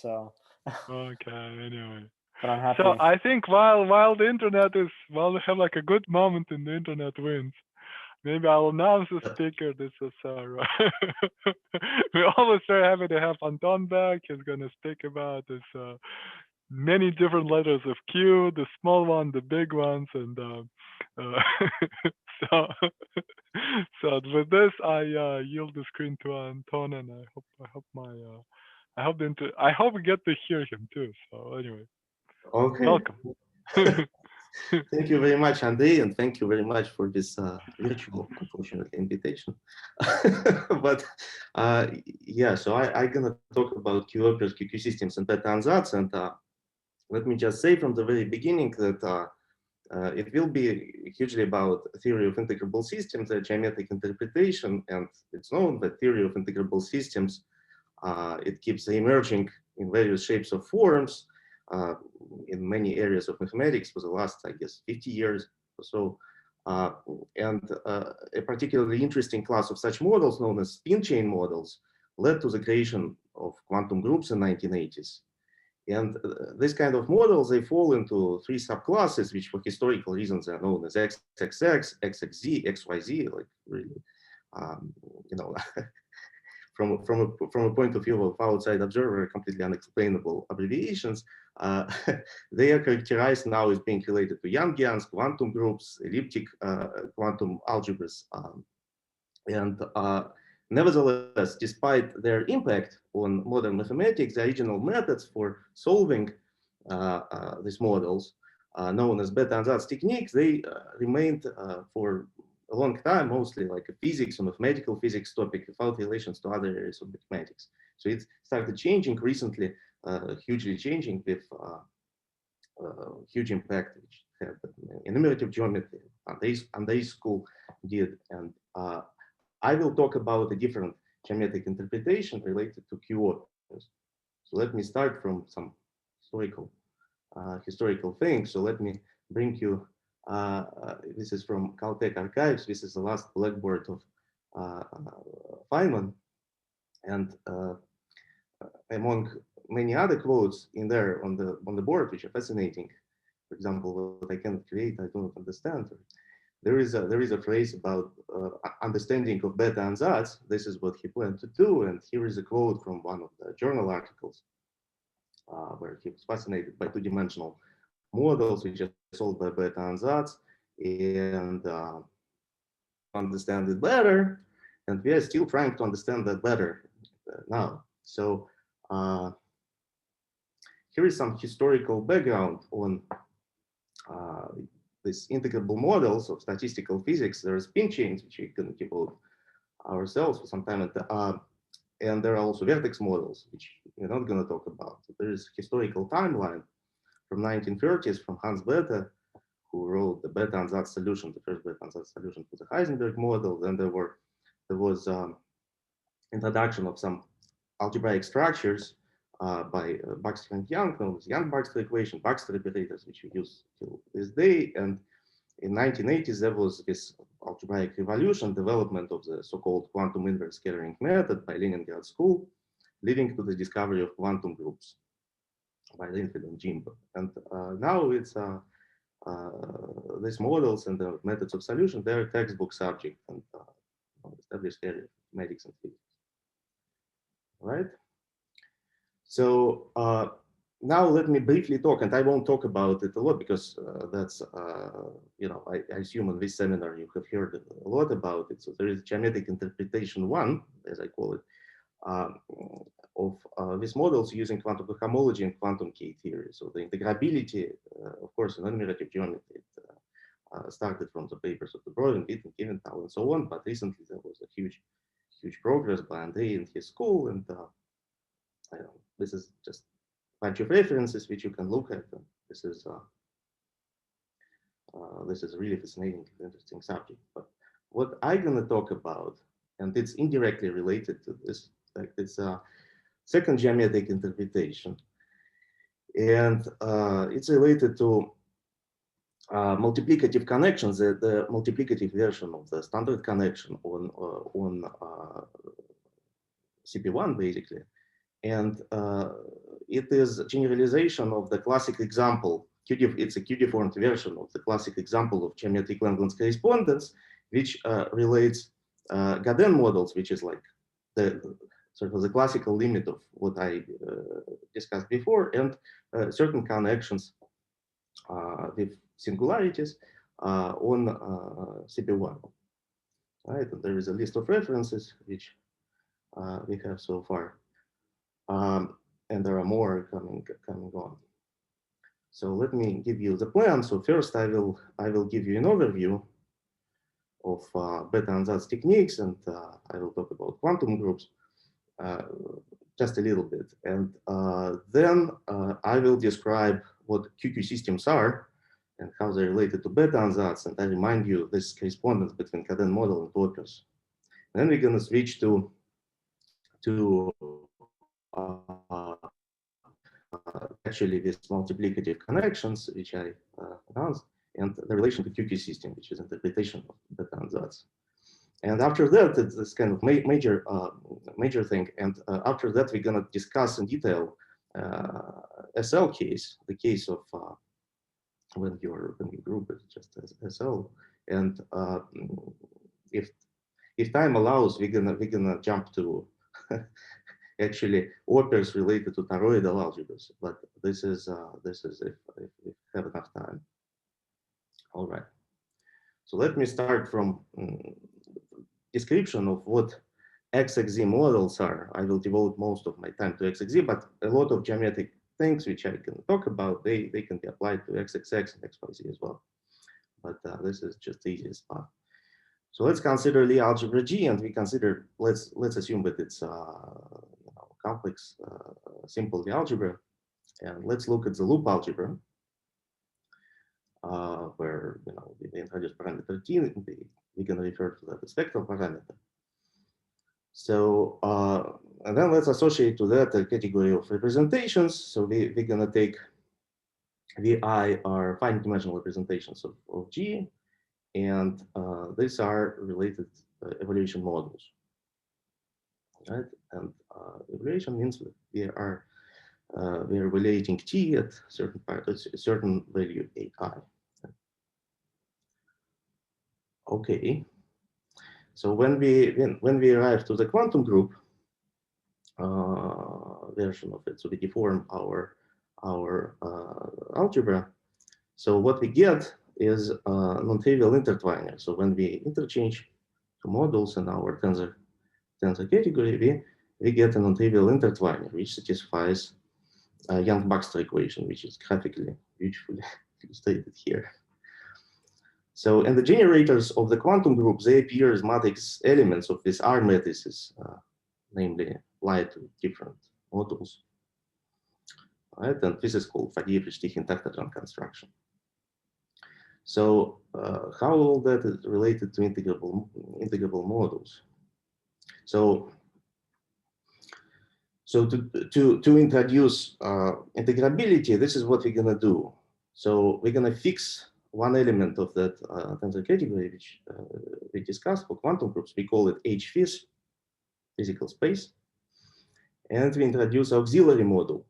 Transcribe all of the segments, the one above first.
So, Okay, anyway. but I'm So happy. I think while the internet is while we have like a good moment in the internet wins, maybe I'll announce the speaker. This is we're always very happy to have Anton back. He's gonna speak about this many different letters of Q, the small one, the big ones, and uh, so with this I yield the screen to Anton, and I hope I hope we get to hear him too. So anyway, Okay. welcome. Thank you very much, Andrei, and thank you very much for this virtual, unfortunately, invitation. But yeah, so I'm gonna talk about q-Opers, QQ systems, and Bethe Ansatz. And let me just say from the very beginning that it will be hugely about theory of integrable systems, geometric interpretation, and it's known that theory of integrable systems it keeps emerging in various shapes of forms in many areas of mathematics for the last, I guess, 50 years or so. A particularly interesting class of such models, known as spin chain models, led to the creation of quantum groups in the 1980s. And this kind of models, they fall into three subclasses, which for historical reasons are known as XXX, XXZ, XYZ, like really, you know, from a point of view of outside observer, completely unexplainable abbreviations. They are characterized now as being related to Yangians, quantum groups, elliptic quantum algebras. Nevertheless, despite their impact on modern mathematics, the original methods for solving these models, known as Bethe Ansatz techniques, they remained for a long time, mostly like a physics or mathematical physics topic without relations to other areas of mathematics. So it started changing recently, hugely changing with huge impact which had enumerative geometry, and they school did. And I will talk about a different geometric interpretation related to q-Opers. So let me start from some historical things. So let me bring you, this is from Caltech archives. This is the last blackboard of Feynman. And among many other quotes in there on the board, which are fascinating, for example, what I cannot create, I do not understand. There is a phrase about understanding of Bethe Ansatz. This is what he planned to do, and here is a quote from one of the journal articles where he was fascinated by two-dimensional models which are solved by Bethe Ansatz, and understand it better. And we are still trying to understand that better now. So here is some historical background on these integrable models of statistical physics. There are spin chains, which we can develop ourselves for some time. And there are also vertex models, which we're not going to talk about. So there is a historical timeline from 1930s from Hans Bethe, who wrote the Bethe Ansatz solution, the first Bethe Ansatz solution for the Heisenberg model. Then there was introduction of some algebraic structures by Baxter and Young, known as Young-Baxter equation, Baxter operators, which we use till this day. And in 1980s, there was this algebraic revolution, development of the so-called quantum inverse scattering method by Leningrad School, leading to the discovery of quantum groups by Linfield and Jimbo. And now it's these models and the methods of solution, they're a textbook subject and established area of mathematics and physics. Right? So now let me briefly talk, and I won't talk about it a lot because that's, you know, I assume in this seminar you have heard a lot about it. So there is geometric interpretation 1, as I call it, of these models using quantum cohomology and quantum key theory. So the integrability, of course, in enumerative geometry, it started from the papers of the Brodin, Witten, Kiventhal, and so on. But recently there was a huge progress by Andrei and his school, and I don't know, this is just a bunch of references which you can look at. And this is a really fascinating, interesting subject. But what I'm going to talk about, and it's indirectly related to this, like it's a second geometric interpretation, and it's related to multiplicative connections, the multiplicative version of the standard connection on CP1 basically. And it is a generalization of the classic example. It's a Q-deformed version of the classic example of geometric Langlands correspondence, which relates Gaden models, which is like the sort of the classical limit of what I discussed before, and certain connections with singularities on CP1. Right, and there is a list of references which we have so far, and there are more coming on. So let me give you the plan. So first, I will give you an overview of Bethe Ansatz techniques, and I will talk about quantum groups just a little bit, and then I will describe what QQ systems are and how they're related to Bethe Ansatz, and I remind you this correspondence between Gaden model and operas. Then we're going to switch to actually these multiplicative connections, which I announced, and the relation to QQ system, which is interpretation of Bethe Ansatz. And after that, it's this kind of major thing. And after that, we're going to discuss in detail SL case, the case of when your group is just SL. And if time allows, we're gonna jump to actually opers related to toroidal algebras. But this is if we have enough time. All right. So let me start from description of what XXZ models are. I will devote most of my time to XXZ, but a lot of geometric things which I can talk about, they can be applied to XXX and XYZ as well. But this is just the easiest part. So let's consider Lie algebra G, and we consider, let's assume that it's complex, simple Lie algebra, and let's look at the loop algebra, where we introduce parameter T, we can refer to that as spectral parameter. So and then let's associate to that a category of representations. So we're gonna take VI are finite dimensional representations of G, and these are related evaluation models, right? And evaluation means that we are evaluating T at certain value AI. Okay. So when we arrive to the quantum group version of it, so we deform our algebra. So what we get is non-trivial intertwiner. So when we interchange two models in our tensor category, we get a non-trivial intertwiner, which satisfies Young-Baxter equation, which is graphically beautifully illustrated here. So, and the generators of the quantum group, they appear as matrix elements of these R matrices, namely lie to different models. Right? And this is called Fourier-Verstehen-Taktagran construction. So, how all that is related to integrable models? So to introduce integrability, this is what we're gonna do. So we're gonna fix one element of that tensor category, which we discussed for quantum groups. We call it HFIS, physical space. And we introduce auxiliary model,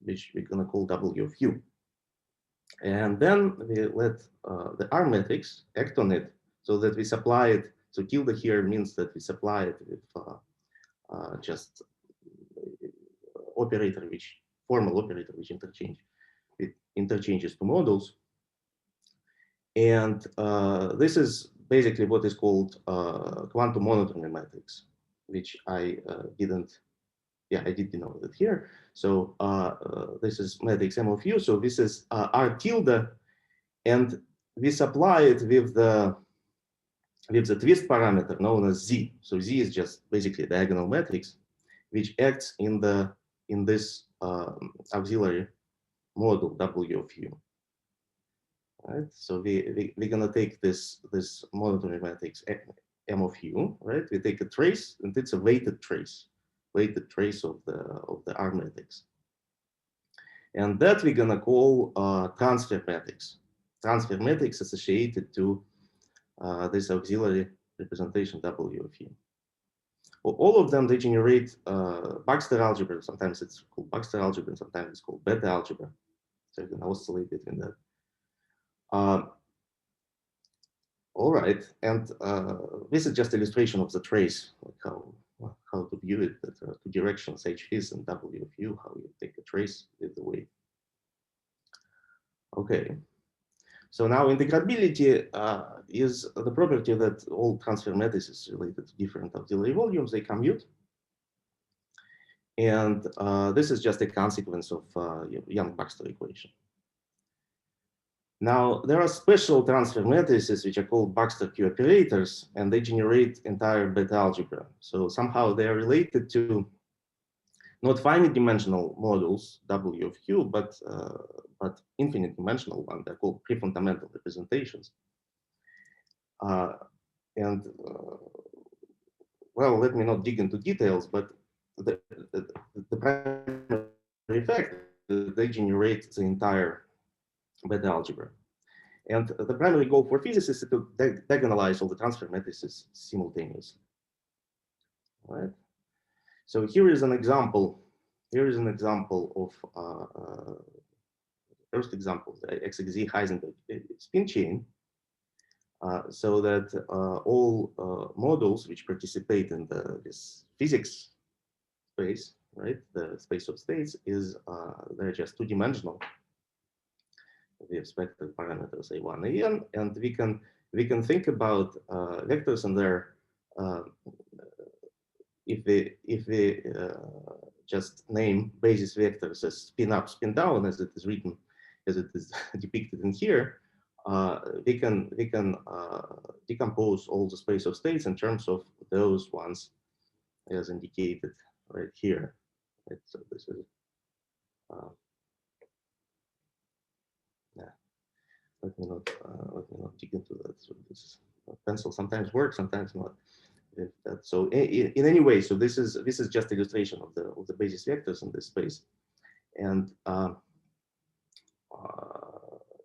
which we're gonna call W of U. And then we let the R matrix act on it so that we supply it. So tilde here means that we supply it with just operator, formal operator, which interchanges two models. And this is basically what is called quantum monotony matrix, which I did denote it here. So this is matrix M of U. So this is R tilde, and we supply it with the twist parameter known as Z. So Z is just basically a diagonal matrix, which acts in this auxiliary model W of U. Right. So we're gonna take this monotony matrix M of U. Right. We take a trace, and it's a weighted trace of the R matrix, and that we're gonna call transfer matrix. Transfer matrix associated to this auxiliary representation W of U. All of them, they generate Baxter algebra. Sometimes it's called Baxter algebra, and sometimes it's called Bethe algebra. So you can oscillate between that. All right, and this is just illustration of the trace, like how to view it. That there are two directions, h phys and w of u, how you take a trace with the wave. Okay, so now integrability is the property that all transfer matrices related to different auxiliary volumes, they commute. And this is just a consequence of Young-Baxter equation. Now, there are special transfer matrices which are called Baxter q-Operators, and they generate entire Bethe algebra. So somehow they are related to not finite dimensional modules, W of Q, but infinite dimensional one. They're called pre-fundamental representations. Well, let me not dig into details, but the primary effect is they generate the entire Bethe algebra. And the primary goal for physicists is to diagonalize all the transfer matrices simultaneously. All right. So here is an example. Here is an example of first example, the XXZ Heisenberg spin chain. So that all modules which participate in this physics space, right, the space of states, is they're just two-dimensional. We have spectral parameters a1, an, and we can think about vectors in there if we just name basis vectors as spin up, spin down, as it is written, as it is depicted in here. We can decompose all the space of states in terms of those ones as indicated right here. Right? So this is yeah. Let me not dig into that. So this pencil sometimes works, sometimes not. So in any way, so this is just illustration of the basis vectors in this space, and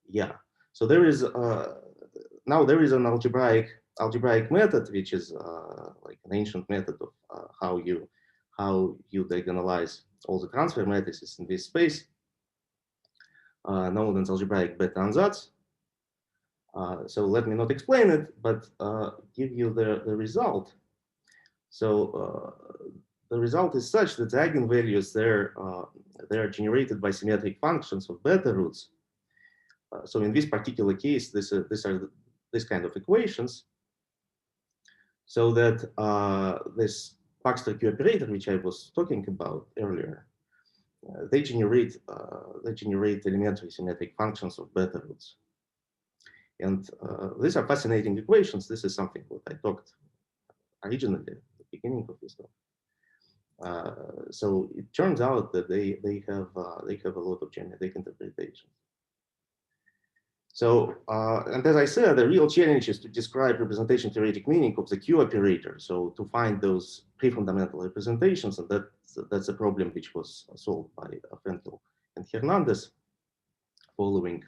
yeah. So there is now there is an algebraic method, which is like an ancient method of how you diagonalize all the transfer matrices in this space, known as algebraic Bethe Ansatz. So let me not explain it, but give you the result. So the result is such that the eigenvalues they're generated by symmetric functions of beta roots. So in this particular case, these are this kind of equations. So that this Baxter q-Operator, which I was talking about earlier, they generate elementary symmetric functions of beta roots. And these are fascinating equations. This is something what I talked originally at the beginning of this talk. So it turns out that they have a lot of geometric interpretations. So, and as I said, the real challenge is to describe representation theoretic meaning of the q-Operator. So to find those pre-fundamental representations, and that's a problem which was solved by Fentel and Hernandez, following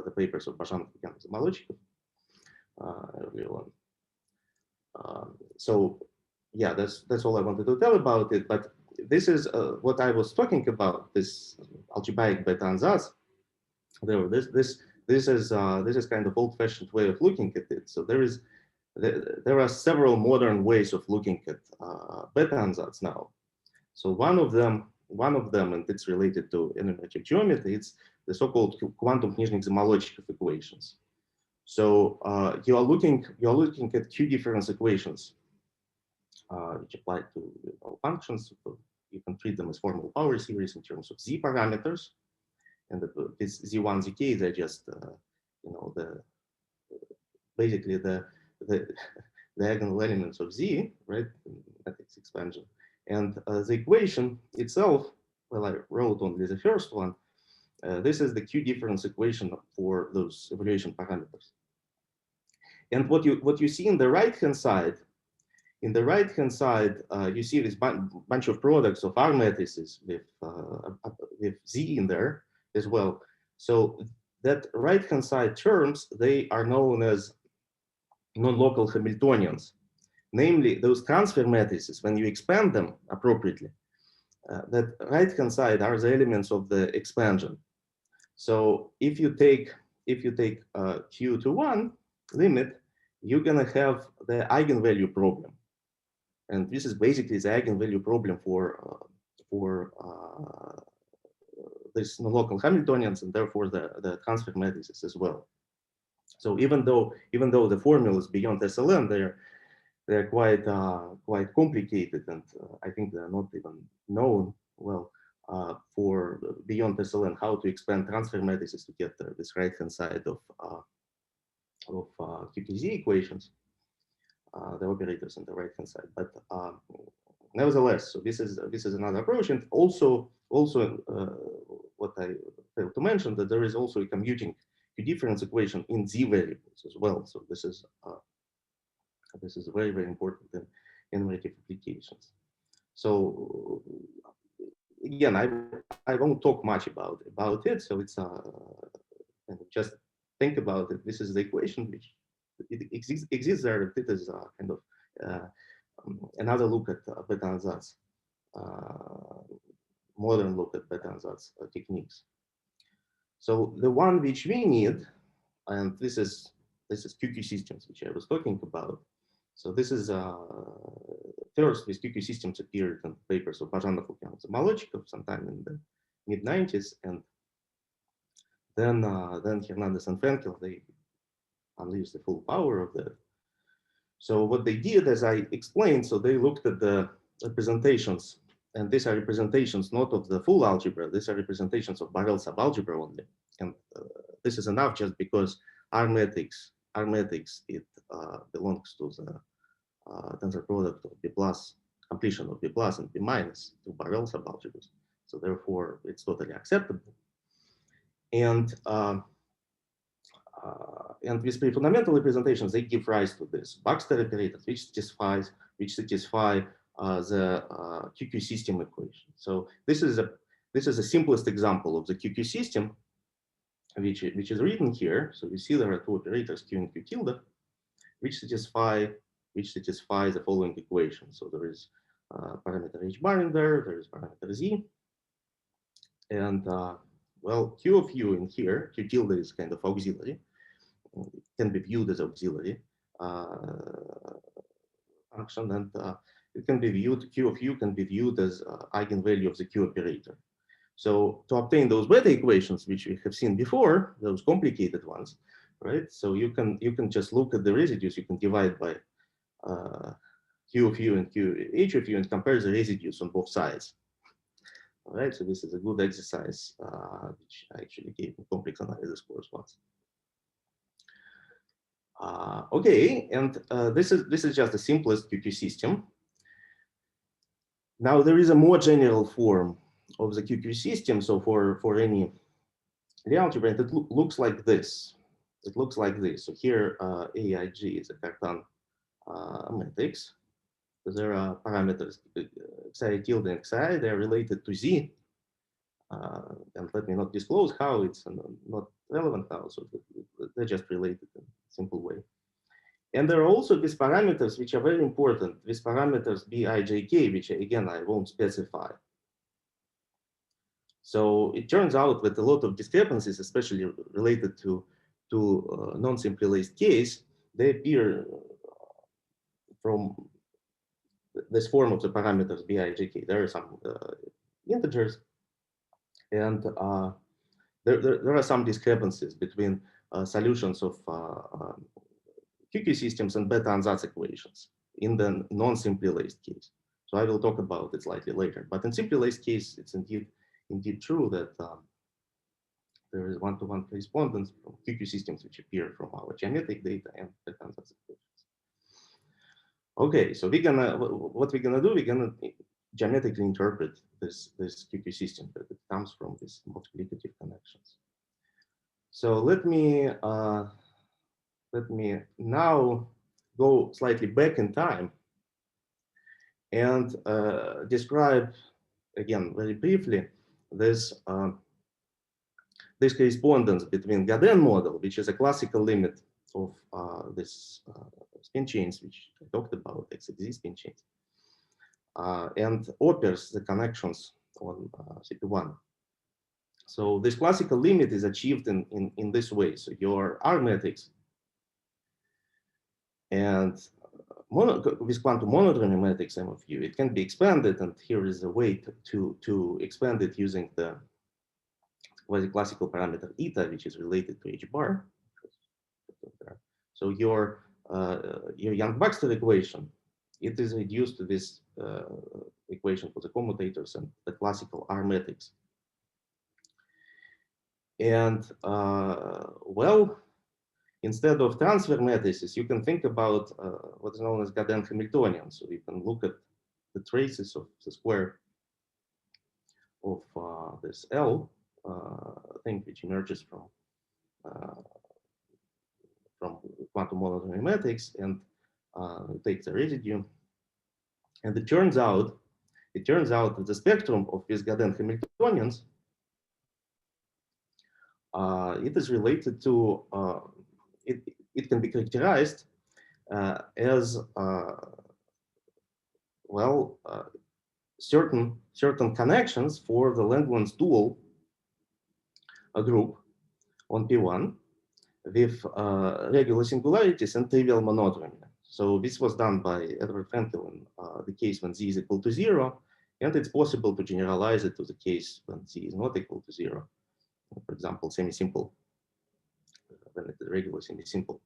the papers of Bazhanov and Zamolodchikov earlier on. So yeah, that's all I wanted to tell about it. But this is what I was talking about. This algebraic Bethe Ansatz. This is kind of old-fashioned way of looking at it. So there are several modern ways of looking at Bethe Ansatz now. So one of them, and it's related to enumerative geometry, it's the so-called quantum Knyzhnik-Zamolodchikov equations. So you are looking at Q difference equations, which apply to functions. You can treat them as formal power series in terms of z parameters, and this z1, zk, they're just basically the diagonal elements of z, right? Matrix expansion, and the equation itself. Well, I wrote only the first one. This is the Q difference equation for those evaluation parameters. And what you see in the right-hand side, you see this bunch of products of R matrices with Z in there as well. So that right-hand side terms, they are known as non-local Hamiltonians. namely those transfer matrices, when you expand them appropriately, that right-hand side are the elements of the expansion. So if you take q to 1 limit, you're gonna have the eigenvalue problem, and this is basically the eigenvalue problem for this non-local Hamiltonians, and therefore the transfer matrices as well. So even though the formulas beyond SLN, they're quite complicated, and I think they're not even known well for beyond SLN how to expand transfer matrices to get this right-hand side of QPZ equations, the operators on the right-hand side. But nevertheless, so this is another approach, and also what I failed to mention, that there is also a commuting difference equation in z variables as well. So this is very, very important in enumerative applications. So again, I won't talk much about it. So it's just think about it. This is the equation which it exists there. It is kind of another look at Bethe Ansatz, modern look at Bethe Ansatz techniques. So the one which we need, and this is QQ Systems, which I was talking about. So this is first, this QQ Systems appeared in papers of Bajanov and Malotchikov sometime in the mid-90s, and then Hernandez and Frenkel, they unleashed the full power of that. So what they did, as I explained, so they looked at the representations, and these are representations not of the full algebra, these are representations of Borel subalgebra only. And this is enough just because R matrix, it belongs to the tensor product of B plus, completion of B plus and B minus to Borel subalgebras. So therefore, it's totally acceptable. And with pre-fundamental representations, they give rise to this Baxter operators, which satisfy the QQ system equation. So this is the simplest example of the QQ system, which is written here. So you see there are two operators Q and Q tilde, which satisfy the following equation. So there is parameter h bar in there is parameter z, and well, Q of u in here, Q tilde is kind of auxiliary. It can be viewed as auxiliary function, and it can be viewed, Q of u can be viewed as eigenvalue of the Q operator. So to obtain those Bethe equations, which we have seen before, those complicated ones, right? So you can just look at the residues. You can divide by Q of u and Q h of u and compare the residues on both sides. All right. So this is a good exercise, which I actually gave in complex analysis course once. Okay, and this is just the simplest QQ system. Now there is a more general form of the QQ system. So for any real algebra, it looks like this. It looks like this. So here AIG is a Cartan matrix. So there are parameters xi tilde and xi. They are related to z. And let me not disclose how, it's not relevant now. So they're just related in a simple way. And there are also these parameters which are very important. These parameters bijk, which again I won't specify. So it turns out that a lot of discrepancies, especially related to non-simply laced case, they appear from this form of the parameters bijk. There are some integers, and there are some discrepancies between solutions of QQ systems and Bethe Ansatz equations in the non-simply laced case. So I will talk about it slightly later. But in simply laced case, it's indeed true that there is one-to-one correspondence from QQ systems which appear from our geometric data and Bethe Ansatz equations. Okay, so what we're gonna do, we're gonna geometrically interpret this QQ system that it comes from these multiplicative connections. So let me now go slightly back in time and describe again very briefly this correspondence between Grothendieck model, which is a classical limit of this spin chains, which I talked about, XXZ spin chains, and opers, the connections on CP1. So this classical limit is achieved in this way. So your R matrix and with quantum monodromy matrix MFU, it can be expanded, and here is a way to expand it using the quasi-classical parameter eta, which is related to H bar. So your Young-Baxter equation, it is reduced to this equation for the commutators and the classical R matrix. And well, instead of transfer matrices, you can think about what is known as Grothendieck Hamiltonian. So you can look at the traces of the square of this L thing, which emerges from quantum monodromy matrix, and take the residue. And it turns out that the spectrum of these Grothendieck Hamiltonians it is related to it can be characterized as well certain connections for the Langlands dual group on P1 with regular singularities and trivial monodromy. So this was done by Edward Frenkel in the case when z is equal to 0, and it's possible to generalize it to the case when z is not equal to 0. For example, semi-simple, when it is regular semi-simple,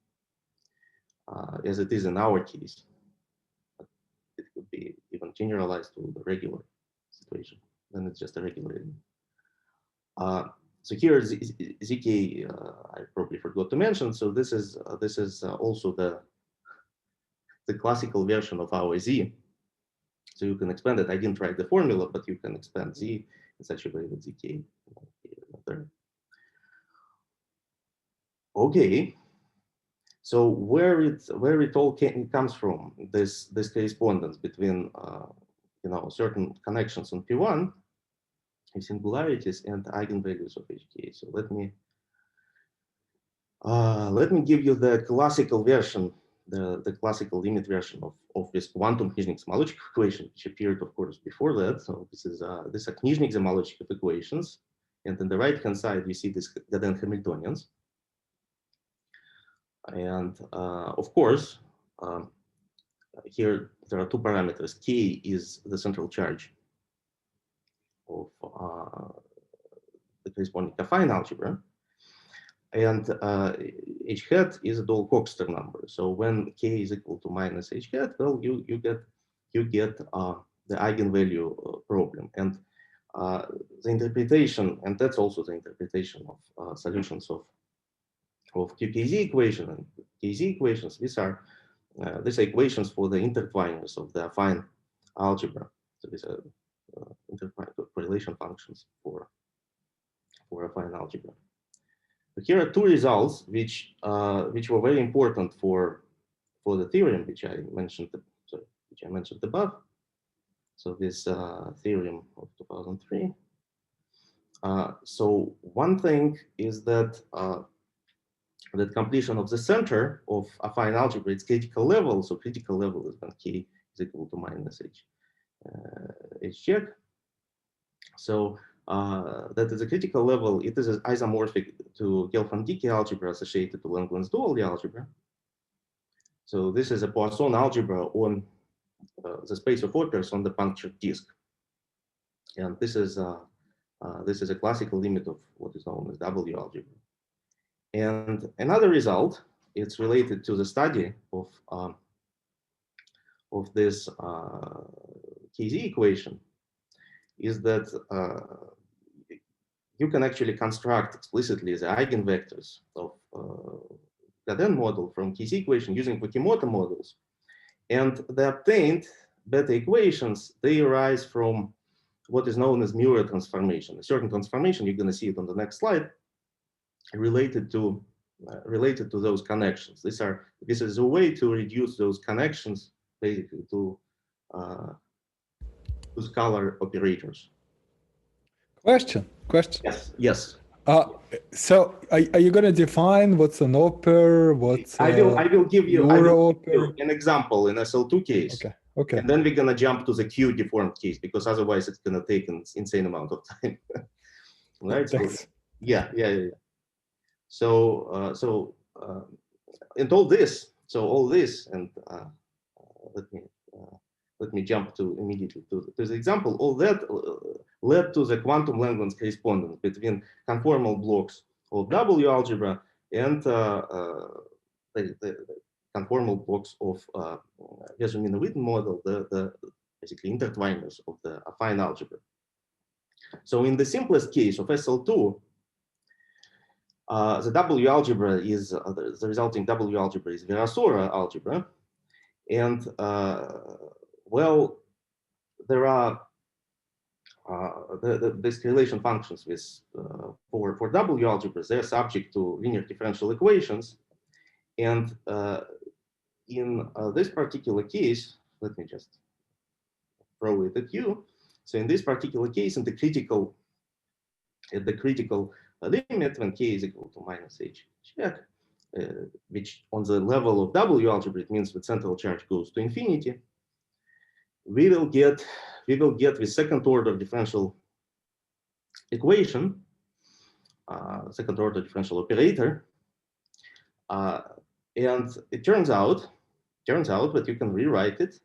as it is in our case. But it could be even generalized to the regular situation, then it's just a regular. So here, ZK, I probably forgot to mention. So this is also the classical version of our Z. So you can expand it. I didn't write the formula, but you can expand Z in such a way that ZK. Okay. So where it all comes from, this correspondence between certain connections on P1, singularities and eigenvalues of HK. So let me give you the classical version, the classical limit version of this quantum Knižnik-Zamolodchikov equation, which appeared, of course, before that. So these are Knižnik-Zamolodchikov equations, and on the right-hand side you see these Grothendieck Hamiltonians. And of course, here there are two parameters. K is the central charge of the corresponding affine algebra, and h hat is a Dol-Coxeter number. So when k is equal to minus h hat, well, you get the eigenvalue problem, and the interpretation, and that's also the interpretation of solutions of QKZ equation and KZ equations. These are equations for the intertwiners of the affine algebra. So these are correlation functions for affine algebra. But here are two results which were very important for the theorem which I mentioned above. So this theorem of 2003. So one thing is that that completion of the center of affine algebra is critical level. So critical level is when k is equal to minus h check. So that is a critical level. It is isomorphic to Grothendieck algebra associated to Langlands dual algebra. So this is a Poisson algebra on the space of opers on the punctured disk, and this is a classical limit of what is known as W algebra. And another result, it's related to the study of this KZ equation, is that you can actually construct explicitly the eigenvectors of Grothendieck model from KZ equation using Wakimoto models, and the obtained Bethe equations, they arise from what is known as Muir transformation. A certain transformation, you're going to see it on the next slide, related to those connections. This is a way to reduce those connections basically to scalar operators. Question. Yes. So are you going to define what's an oper, what's I will give you oper? an example in SL2 case. Okay. Okay. And then we're gonna jump to the Q deformed case because otherwise it's gonna take an insane amount of time. Right? Thanks. So, yeah. So and all this, and let me jump to immediately to the example. All that led to the quantum Lagrange correspondence between conformal blocks of W algebra and the conformal blocks of Wieser-Witten model, the basically intertwiners of the affine algebra. So in the simplest case of SL2, the W algebra is the resulting W algebra is Virasoro algebra, and well, there are these correlation functions with for W algebras. They're subject to linear differential equations, and in this particular case, let me just throw it at you. So in this particular case, in the critical limit when k is equal to minus h check, which on the level of W algebra, it means the central charge goes to infinity, we will get the second order differential equation, second order differential operator, and it turns out that you can rewrite it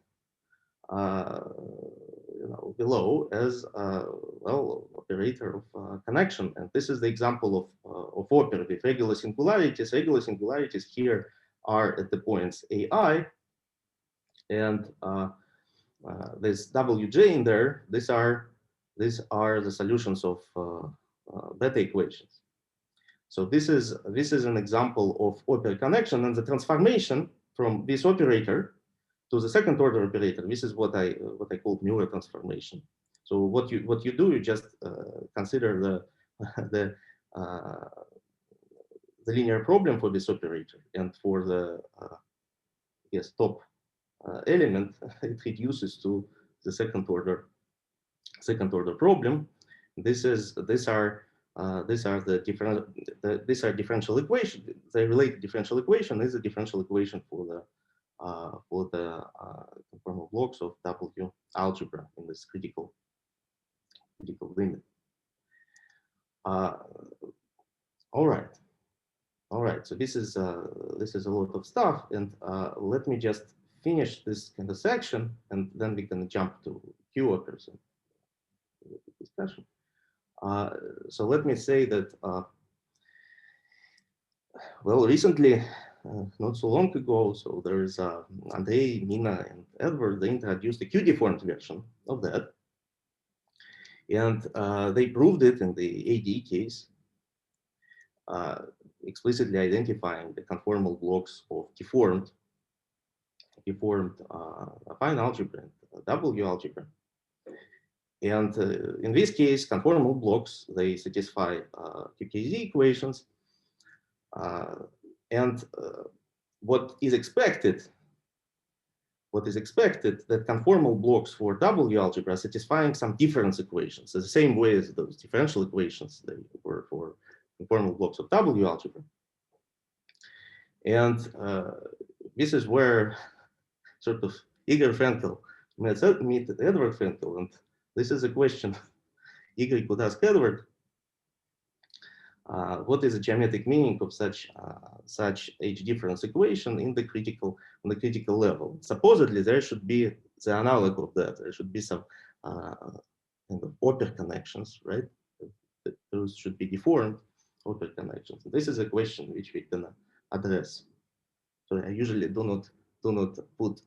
below as well, operator of connection. And this is the example of oper with regular singularities. Regular singularities here are at the points ai, and this wj in there. These are the solutions of Bethe equations. So this is an example of oper connection, and the transformation from this operator to the second order operator. This is what I call Muller transformation. So what you do, you just consider the linear problem for this operator, and for the top element, it reduces to the second order problem. These are differential equation. The related differential equation is a differential equation for the conformal blocks of W algebra in this critical limit. All right. So this is a lot of stuff, and let me just finish this kind of section, and then we can jump to q-Opers and discussion. So let me say that well, recently, not so long ago, so there is Andrei, Mina, and Edward. They introduced a Q-deformed version of that, and they proved it in the AD case, explicitly identifying the conformal blocks of deformed affine algebra and W algebra. And in this case, conformal blocks, they satisfy QKZ equations. And what is expected that conformal blocks for W algebra are satisfying some difference equations, the same way as those differential equations they were for conformal blocks of W algebra. And this is where sort of Igor Frenkel met Edward Frenkel, and this is a question Igor could ask Edward. What is the geometric meaning of such H difference equation in the critical level? Supposedly there should be the analog of that. There should be some kind of oper connections, right? Those should be deformed oper connections. This is a question which we can address. So I usually do not put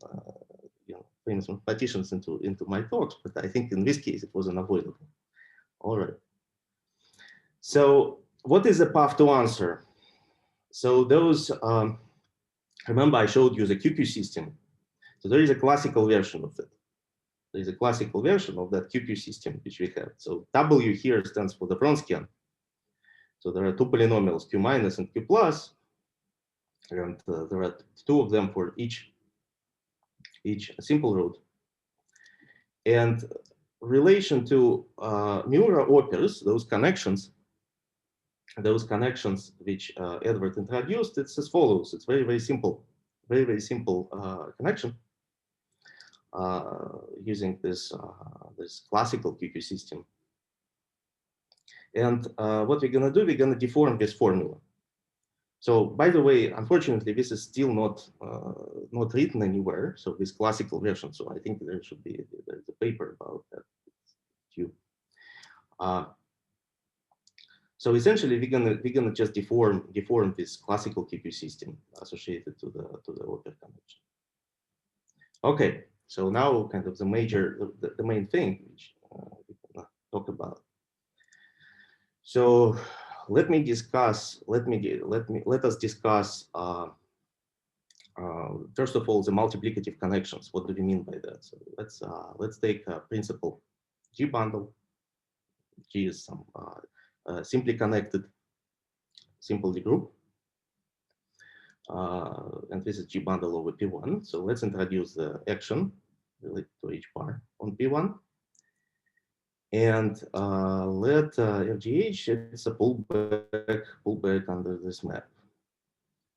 famous mathematicians into my talks, but I think in this case it was unavoidable. All right. So what is the path to answer? So those, remember I showed you the QQ system. So there is a classical version of it. There is a classical version of that QQ system which we have. So W here stands for the Wronskian. So there are two polynomials, Q minus and Q plus, and there are two of them for each simple root. And relation to Muller opers, those connections, those connections which Edward introduced, it's as follows. It's very, very simple, very simple connection using this this classical QQ system. And what we're gonna do, we're gonna deform this formula. So, by the way, unfortunately, this is still not written anywhere. So this classical version. So I think there should be there's a paper about that too. So essentially, we're gonna just deform this classical QQ system associated to the oper connection. Okay, so now kind of the main thing which we can talk about. So let us discuss. First of all, the multiplicative connections. What do we mean by that? So let's take a principle G bundle. G is some simply connected simple group, and this is G bundle over P1. So let's introduce the action related to H bar on P1, and let FGH it's a pullback under this map.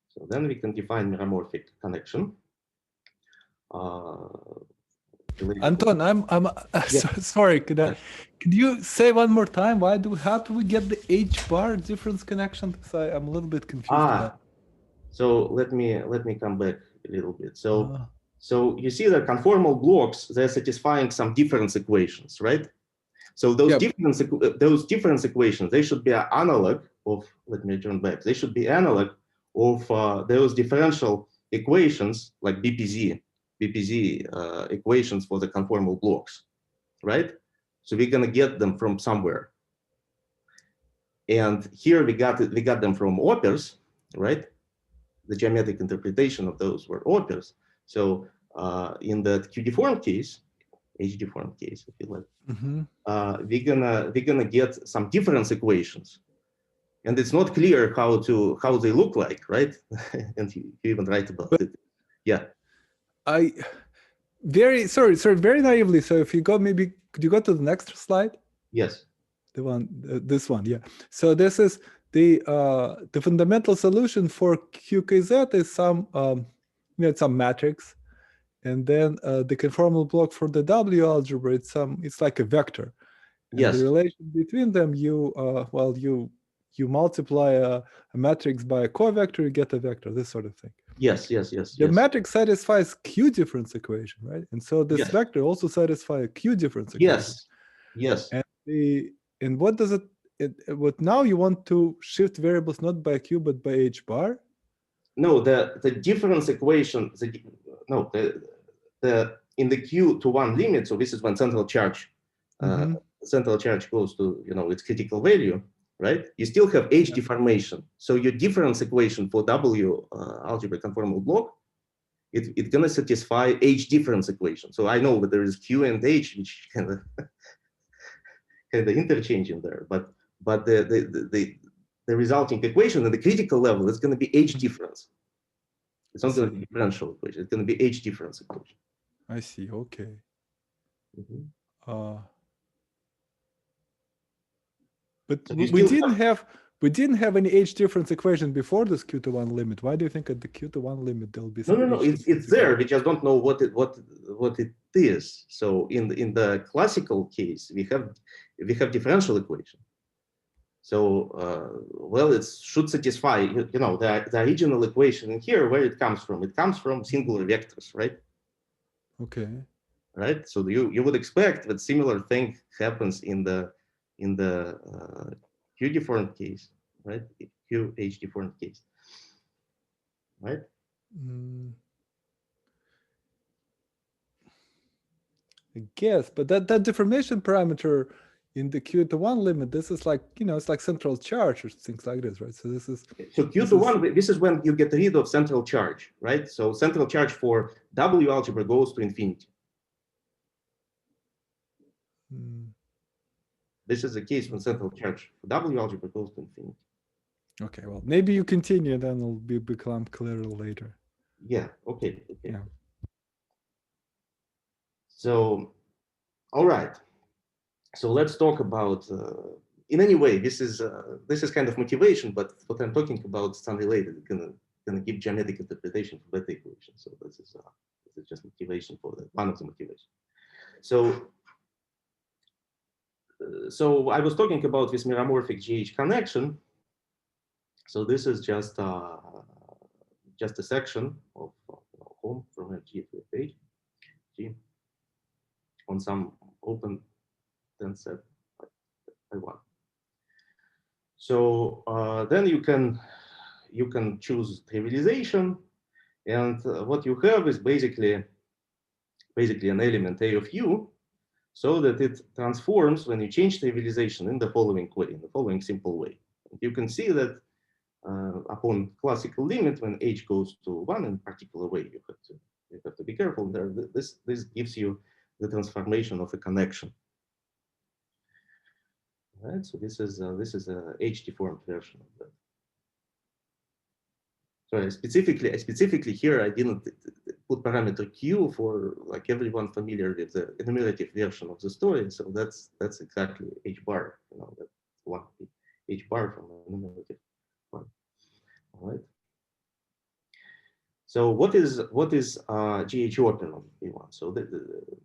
So then we can define meromorphic connection. Anton, I'm sorry. Could you say one more time? How do we get the H bar difference connection? Because I'm a little bit confused. So let me come back a little bit. So so you see the conformal blocks, they're satisfying some difference equations, right? So those difference equations, they should be an analog of, let me turn back, they should be analog of those differential equations like BPZ equations for the conformal blocks, right? So we're gonna get them from somewhere. And here we got them from opers, right? The geometric interpretation of those were opers. So in the Q-deformed case, H-deformed case, if you like, we're gonna get some difference equations, and it's not clear how they look like, right? And you even write about it. Yeah. Very naively. So if you go, maybe could you go to the next slide? Yes. The one, this one, yeah. So this is the fundamental solution for QKZ is some it's some matrix, and then the conformal block for the W algebra it's like a vector. And yes. The relation between them, you multiply a matrix by a covector, you get a vector, this sort of thing. Yes. The matrix satisfies Q difference equation, right? And so this vector also satisfies a Q difference equation. Yes. And what does what now you want to shift variables not by Q but by H bar? No, the difference equation. In the Q to 1 limit. So this is when central charge goes to its critical value, right? You still have H deformation. So your difference equation for W algebra conformal block, it's gonna satisfy H difference equation. So I know that there is Q and H, which kind of interchange in there, but the resulting equation at the critical level is going to be H difference. It's not going to be differential equation. It's going to be H difference equation. I see. Okay. But so we didn't have any H difference equation before this Q to 1 limit. Why do you think at the Q to 1 limit there'll be some? No. It's there. We just don't know what it is. So in the classical case, we have differential equation. So well, it should satisfy the original equation in here. Where it comes from? It comes from singular vectors, right? Okay. Right. So you would expect that similar thing happens in the Q deformed case, right? Q H deformed case, right? I guess, but that deformation parameter in the Q to 1 limit, this is like it's like central charge or things like this, right? So this is Q to 1. This is when you get rid of central charge, right? So central charge for W algebra goes to infinity. This is the case when central charge for W algebra goes to infinity. Okay, well, maybe you continue, then it'll become clearer later. Yeah. Okay. Yeah. So, all right. So let's talk about in any way, this is kind of motivation, but what I'm talking about is unrelated. It's gonna give geometric interpretation for Bethe equation. So this is just motivation for one of the motivations. So so I was talking about this meromorphic GH connection. So this is just a section of home from a G to a page G on some open then set by one. So then you can choose trivialization, and what you have is basically an element A of U, so that it transforms when you change trivialization in the following way, in the following simple way. And you can see that upon classical limit, when H goes to 1 in particular way, you have to be careful there. This gives you the transformation of a connection. Right, so this is a H-deformed version of that. So specifically here, I didn't put parameter Q for like everyone familiar with the enumerative version of the story. So that's exactly H bar. You know, that's one H bar from enumerative one. All right. So what is GH oper on V1? So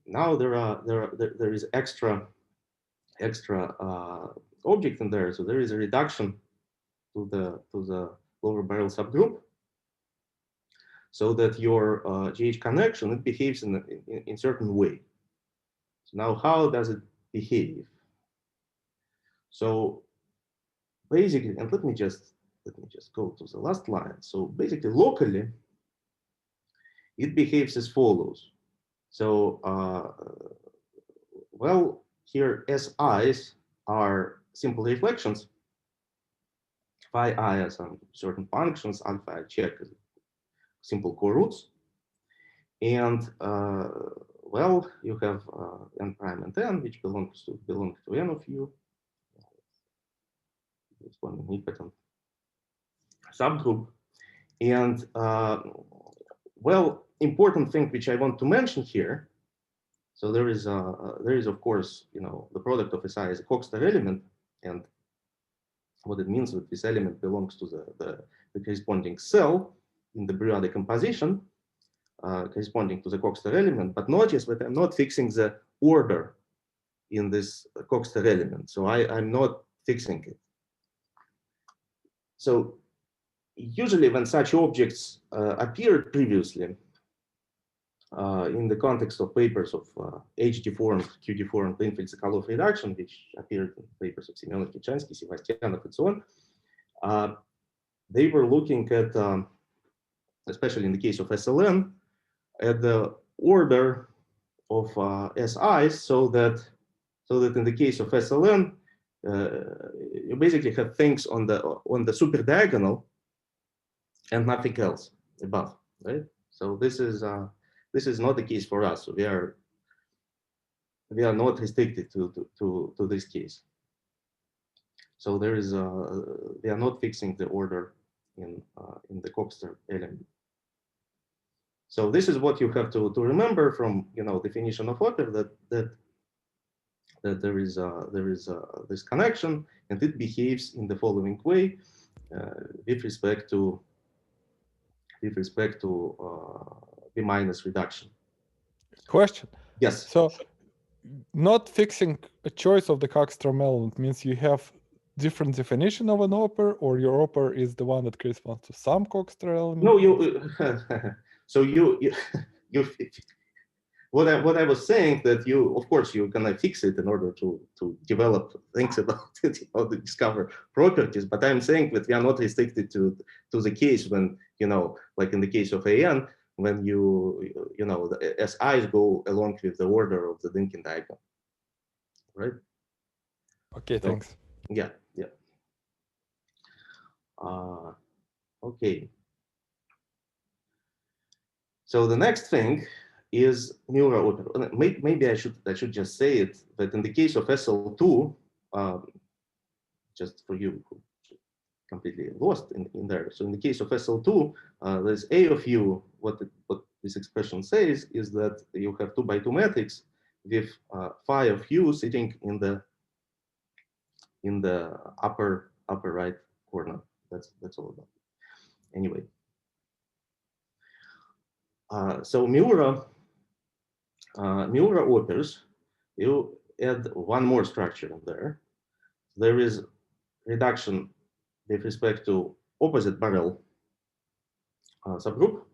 now there is extra object in there. So there is a reduction to the lower barrel subgroup, so that your GH connection, it behaves in certain way. So now how does it behave? So basically, and let me just go to the last line. So basically, locally, it behaves as follows. So well, here SIs are simple reflections. Phi I are some certain functions. Alpha I check is simple co-roots. And well, you have n prime and n, which belong to n of u. This one omnipotent subgroup. And well, important thing which I want to mention here. So there is of course, you know, the product of SI is a Coxeter element, and what it means that this element belongs to the corresponding cell in the Brouillard decomposition, corresponding to the Coxeter element. But notice that I'm not fixing the order in this Coxeter element. So I'm not fixing it. So usually when such objects appeared previously in the context of papers of H-deformed, Q-deformed plain-field Sokolov reduction, which appeared in papers of Semyonov, Kitshansky, Sebastianov, and so on, they were looking at, especially in the case of SLN, at the order of SIs, so that in the case of SLN, you basically have things on the super diagonal and nothing else above, right? So this is not the case for us. So we are not restricted to this case. So there is we are not fixing the order in the Coxeter element. So this is what you have to remember from, you know, definition of oper, that there is this connection, and it behaves in the following way with respect to B minus reduction. Question. Yes. So not fixing a choice of the Coxeter element means you have different definition of an oper, or your oper is the one that corresponds to some Coxeter element? No, you. So you what I was saying, that you, of course, you're gonna fix it in order to develop things about it, how to discover properties. But I'm saying that we are not restricted to the case when, you know, like in the case of AN, when you know, the SIs go along with the order of the Dynkin diagram, right? Okay, So, thanks. yeah. Okay. So the next thing is Neural oper. Maybe I should just say it, that in the case of SL2, just for you who completely lost in there. So in the case of SL2, there's A of U. What this expression says is that you have 2 by 2 matrix with phi of U sitting in the in the upper right corner. That's all about it. Anyway, so Miura opers, you add one more structure in there. There is reduction with respect to opposite barrel subgroup,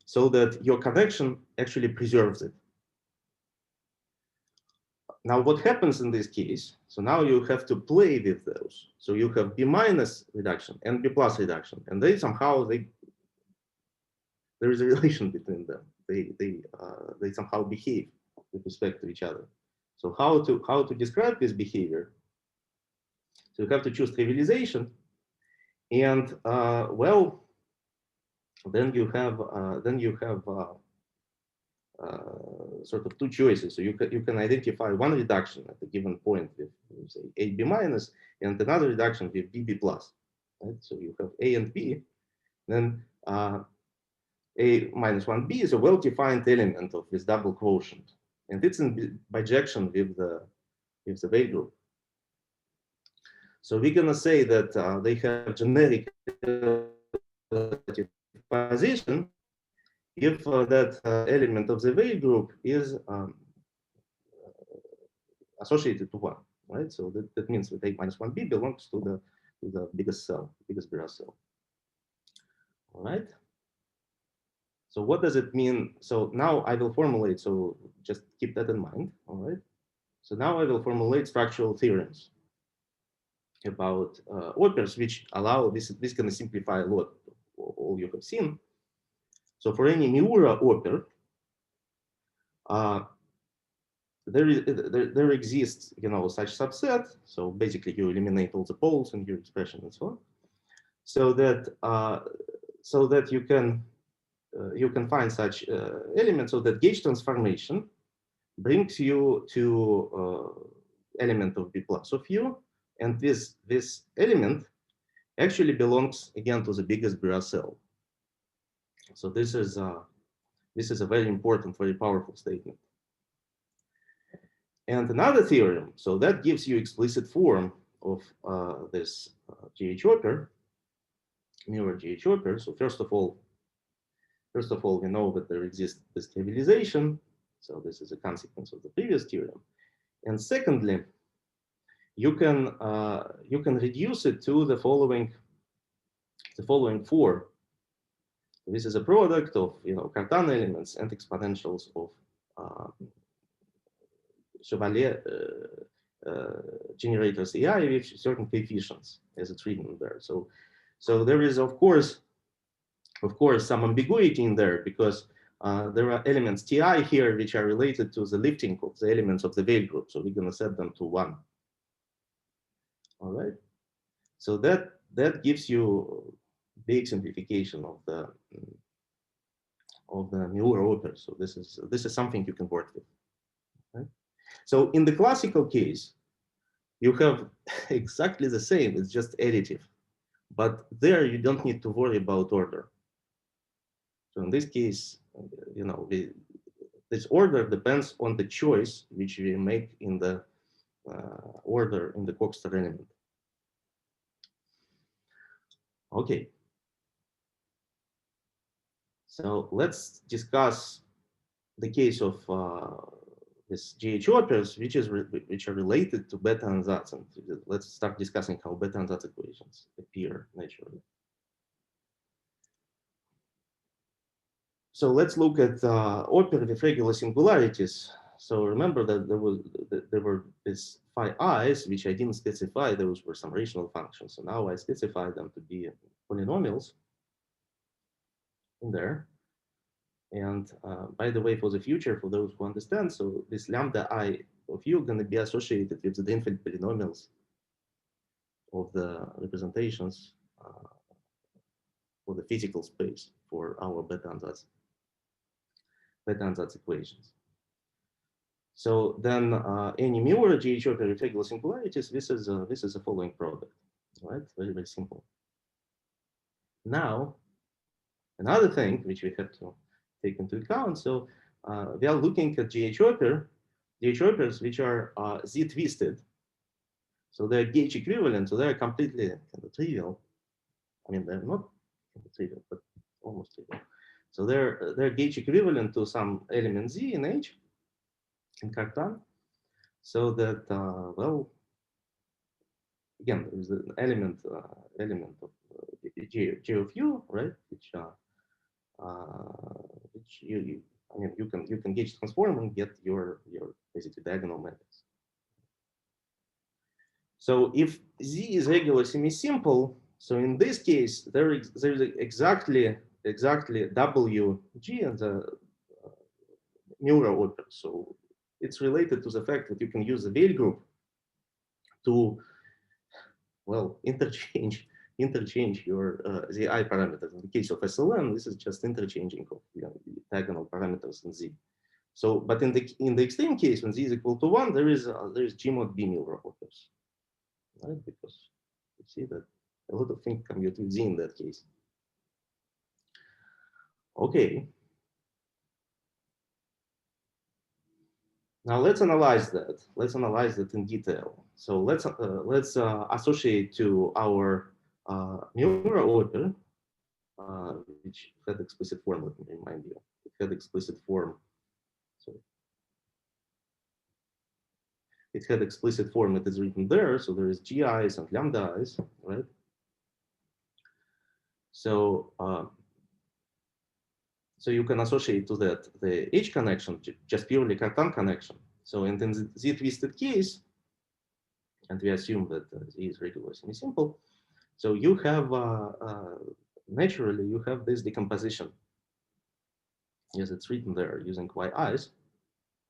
so that your connection actually preserves it. Now, what happens in this case? So now you have to play with those. So you have B minus reduction and B plus reduction, and there is a relation between them. They somehow behave with respect to each other. So how to describe this behavior? So you have to choose trivialization, and well, then you have sort of two choices. So you can identify one reduction at a given point with say AB minus, and another reduction with BB plus. Right? So you have A and B. Then A minus 1B is a well-defined element of this double quotient, and it's in bijection with the Weil group. So we're gonna say that they have generic position if that element of the Weil group is associated to 1, right? So that means that A minus 1B belongs to the biggest cell, biggest Bira cell. All right. So what does it mean? So now I will formulate, so just keep that in mind, all right? So now I will formulate structural theorems about opers, which allow, this is going to simplify a lot all you have seen. So for any Miura oper, there exists, such subset. So basically you eliminate all the poles in your expression and so on. So that you can find such elements, so that gauge transformation brings you to element of B plus of U, and this element actually belongs again to the biggest Bira cell. So this is a very important, very powerful statement. And another theorem, so that gives you explicit form of this GH oper, Miura GH oper. So first of all, we know that there exists this trivialization. So this is a consequence of the previous theorem. And secondly, you can reduce it to the following four. This is a product of Cartan elements and exponentials of Chevalier generators AI with certain coefficients, as it's written there. So there is of course some ambiguity in there, because there are elements Ti here which are related to the lifting of the elements of the Weil group. So we're going to set them to 1. All right. So that gives you big simplification of the Miura oper. So this is something you can work with. Right? So in the classical case, you have exactly the same. It's just additive, but there you don't need to worry about order. So in this case, this order depends on the choice which we make in the order in the Coxeter element. Okay. So let's discuss the case of this GH opers, which are related to Bethe Ansatz. And let's start discussing how Bethe Ansatz equations appear naturally. So let's look at oper with regular singularities. So remember that there were these phi i's, which I didn't specify. Those were some rational functions. So now I specify them to be polynomials in there. And by the way, for the future, for those who understand, so this lambda I of U going to be associated with the infinite polynomials of the representations for the physical space for our Bethe Ansatz equations. So then any Miura GH oper with regular singularities, this is a following product, right? Very, very simple. Now, another thing which we have to take into account, so we are looking at GH opers which are Z-twisted. So they're gauge equivalent, so they're completely kind of trivial. I mean, they're not trivial, but almost trivial. So they're gauge equivalent to some element z in H in Cartan. So that well, again, there is an element of J of U, right? Which you I mean you can gauge transform and get your basically diagonal matrix. So if Z is regular semi-simple, so in this case there is exactly WG and the Mura oper. So it's related to the fact that you can use the Weil group to, well, interchange your ZI parameters. In the case of SLN, this is just interchanging of diagonal parameters in Z. So, but in the extreme case, when Z is equal to 1, there is G mod B Mura opers, right? Because you see that a lot of things commute with Z in that case. Okay. Now let's analyze that. Let's analyze that in detail. So let's associate to our Mura oper, which had explicit form. Let me remind you, it had explicit form. Sorry. It had explicit form that is written there. So there is GIs and lambda i's, right? So so you can associate to that the H connection, just purely Cartan connection. So and in the Z twisted case, and we assume that Z is regular semi-simple, so you have naturally you have this decomposition. Yes, it's written there using yi's,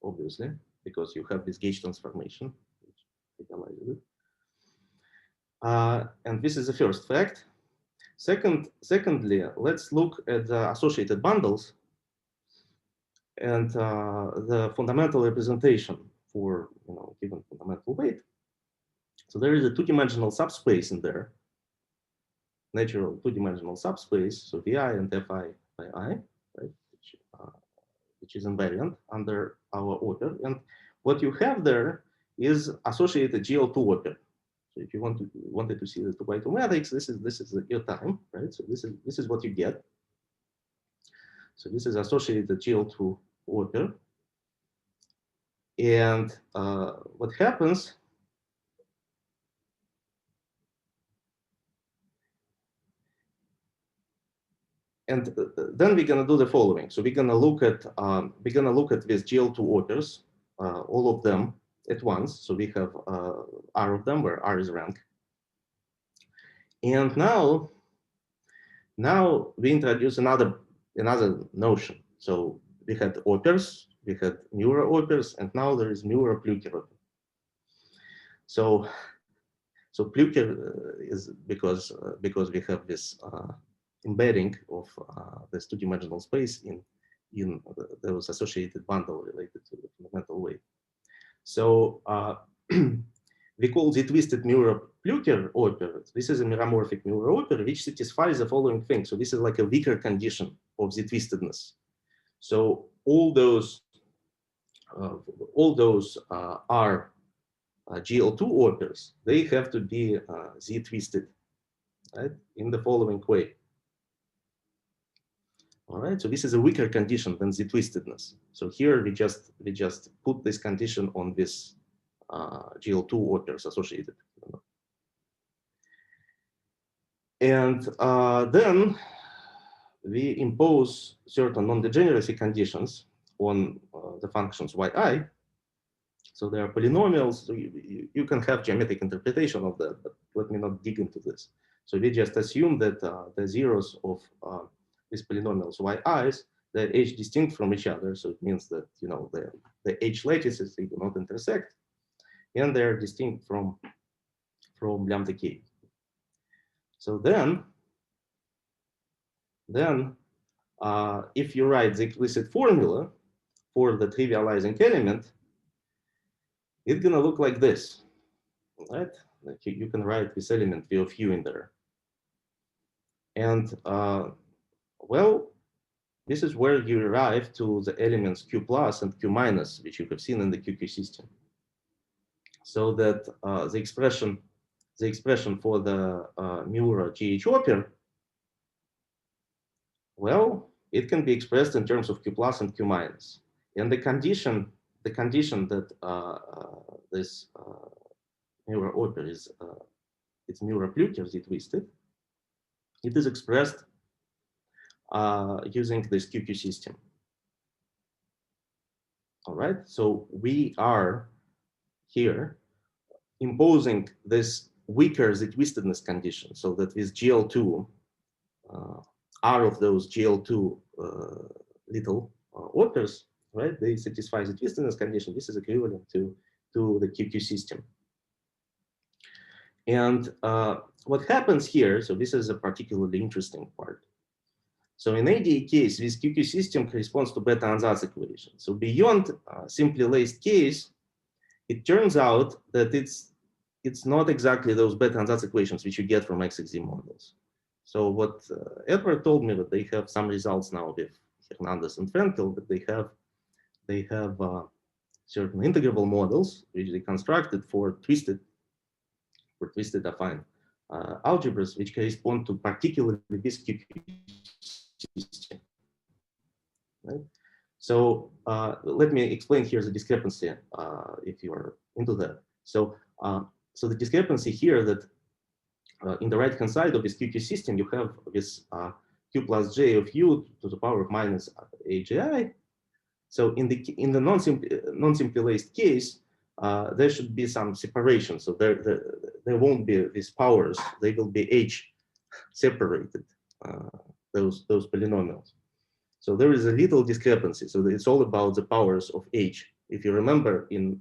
obviously, because you have this gauge transformation, which legalizes it. And this is the first fact. Secondly, let's look at the associated bundles and the fundamental representation for given fundamental weight. So there is a two-dimensional subspace in there, natural two-dimensional subspace, so Vi and Fi by I, right, which is invariant under our oper. And what you have there is associated GL2 oper. So if you wanted to see the 2x2 matrix, this is your time, right? So this is what you get. So this is associated GL2 oper. And what happens and then we're gonna do the following. So we're gonna look at these GL2 opers, all of them at once. So we have R of them, where R is rank. And now we introduce another notion. So we had opers, we had Mura opers, and now there is Mura-Plücker oper. So Plücker is because we have this embedding of this two-dimensional space in those associated bundle related to the fundamental weight. So we call the twisted Mura-Plücker oper. This is a meromorphic Mura oper which satisfies the following thing. So this is like a weaker condition of the twistedness. So all those are GL2 opers. They have to be Z twisted, right, in the following way. All right, so this is a weaker condition than the twistedness. So here we just put this condition on this GL2 opers associated. And then we impose certain non-degeneracy conditions on the functions yi. So there are polynomials. So you can have geometric interpretation of that, but let me not dig into this. So we just assume that the zeros of these polynomials yi's, they're H distinct from each other. So it means that the H lattices, they do not intersect, and they're distinct from lambda k. So then if you write the explicit formula for the trivializing element, it's gonna look like this, right? Like you can write this element V of U in there. And well, this is where you arrive to the elements Q plus and Q minus, which you have seen in the QQ system. so that the expression for the Miura q-Oper, well, it can be expressed in terms of q plus and q minus. And the condition that this Miura Oper is it's Neuropluter Twisted, it is expressed using this QQ system. All right, so we are here imposing this weaker twistedness condition, so that with GL2, R of those GL2 little opers, right, they satisfy the twistedness condition. This is equivalent to the QQ system. And what happens here, so this is a particularly interesting part. So in ADA case, this QQ system corresponds to Bethe Ansatz equation. So beyond simply laced case, it turns out that it's not exactly those Bethe Ansatz equations which you get from XXZ models. So what Edward told me, that they have some results now with Hernandez and Frenkel, that they have certain integrable models which they constructed for twisted affine algebras, which correspond to particularly this QQ system. Right? So let me explain here the discrepancy if you are into that. So so the discrepancy here, that in the right hand side of this QQ system, you have this q plus j of u to the power of minus AGI. So in the non-simply laced case, there should be some separation. So there won't be these powers. They will be h separated, those polynomials. So there is a little discrepancy. So it's all about the powers of h. If you remember, in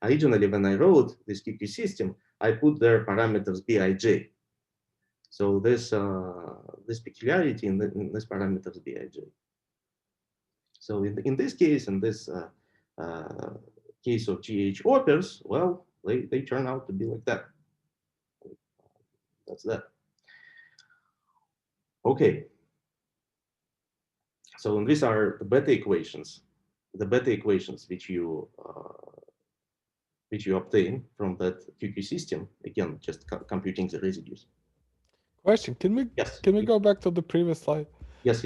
originally when I wrote this QQ system, I put their parameters bij. So there's this peculiarity in this parameters bij. So in this case, in this case of q-Opers, well, they turn out to be like that. That's that. Okay. So these are the Bethe equations, which you obtain from that QQ system. Again, just computing the residues. Question: Can we go back to the previous slide? Yes.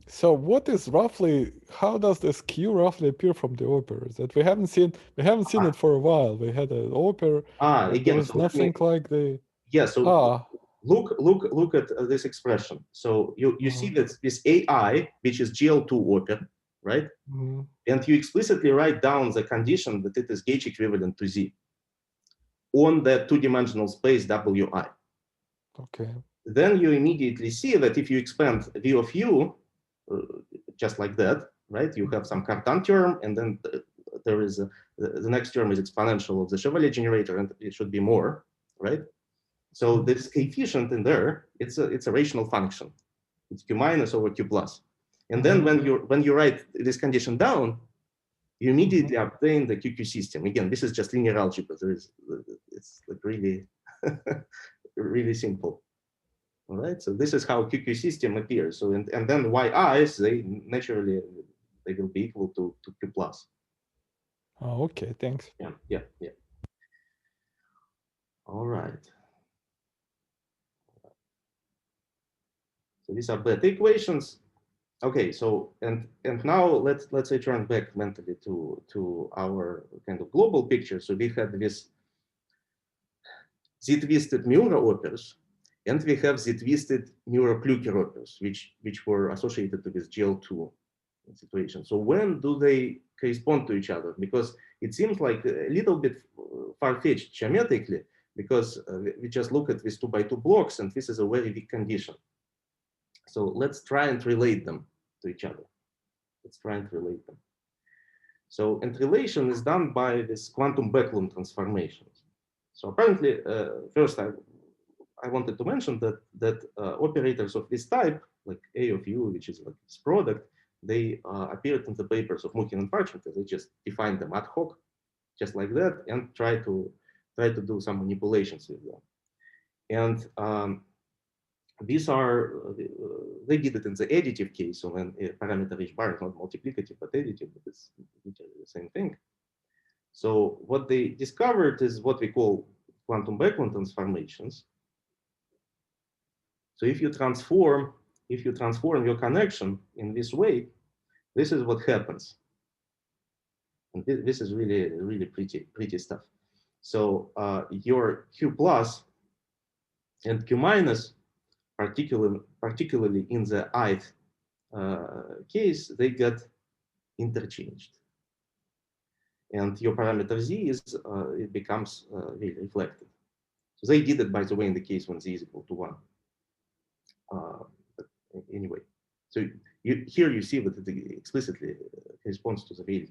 So what is roughly, how does this Q roughly appear from the operas? That we haven't seen it for a while. We had an opera. Again, there was nothing like the. Yeah. So look at this expression. So you see that this AI, which is GL2 oper, right? And you explicitly write down the condition that it is gauge equivalent to Z on the two-dimensional space Wi. Okay. Then you immediately see that if you expand V of U, just like that, right? You have some Cartan term, and then there is the next term is exponential of the Chevalier generator, and it should be more, right? So this coefficient in there, it's a rational function. It's q minus over q plus. And then when you write this condition down, you immediately obtain the QQ system. Again, this is just linear algebra. It's like really, really simple. All right. So this is how QQ system appears. So and then yi's, they naturally will be equal to q plus. Oh, okay. Thanks. Yeah. All right. So these are Bethe equations. Okay, so and now let's say turn back mentally to our kind of global picture. So we had this Z-twisted Miura opers, and we have Z-twisted Neuropluter opers, which were associated with GL2 situation. So when do they correspond to each other? Because it seems like a little bit far-fetched geometrically, because we just look at these 2x2 blocks, and this is a very weak condition. So let's try and relate them to each other. So, and relation is done by this quantum Backlund transformations. So apparently, first I wanted to mention that operators of this type, like A of U, which is like this product, they appeared in the papers of Muhin and Parchenko. They just defined them ad hoc, just like that, and try to do some manipulations with them. And these are, they did it in the additive case, so when a parameter H bar is not multiplicative but additive, but it's literally the same thing. So what they discovered is what we call quantum backward transformations. So if you transform your connection in this way, this is what happens. And this is really pretty stuff. So your Q plus and Q minus, particularly in the ith case, they get interchanged. And your parameter z is it becomes really reflected. So they did it, by the way, in the case when z is equal to 1. But anyway, so here you see that it explicitly corresponds to the value.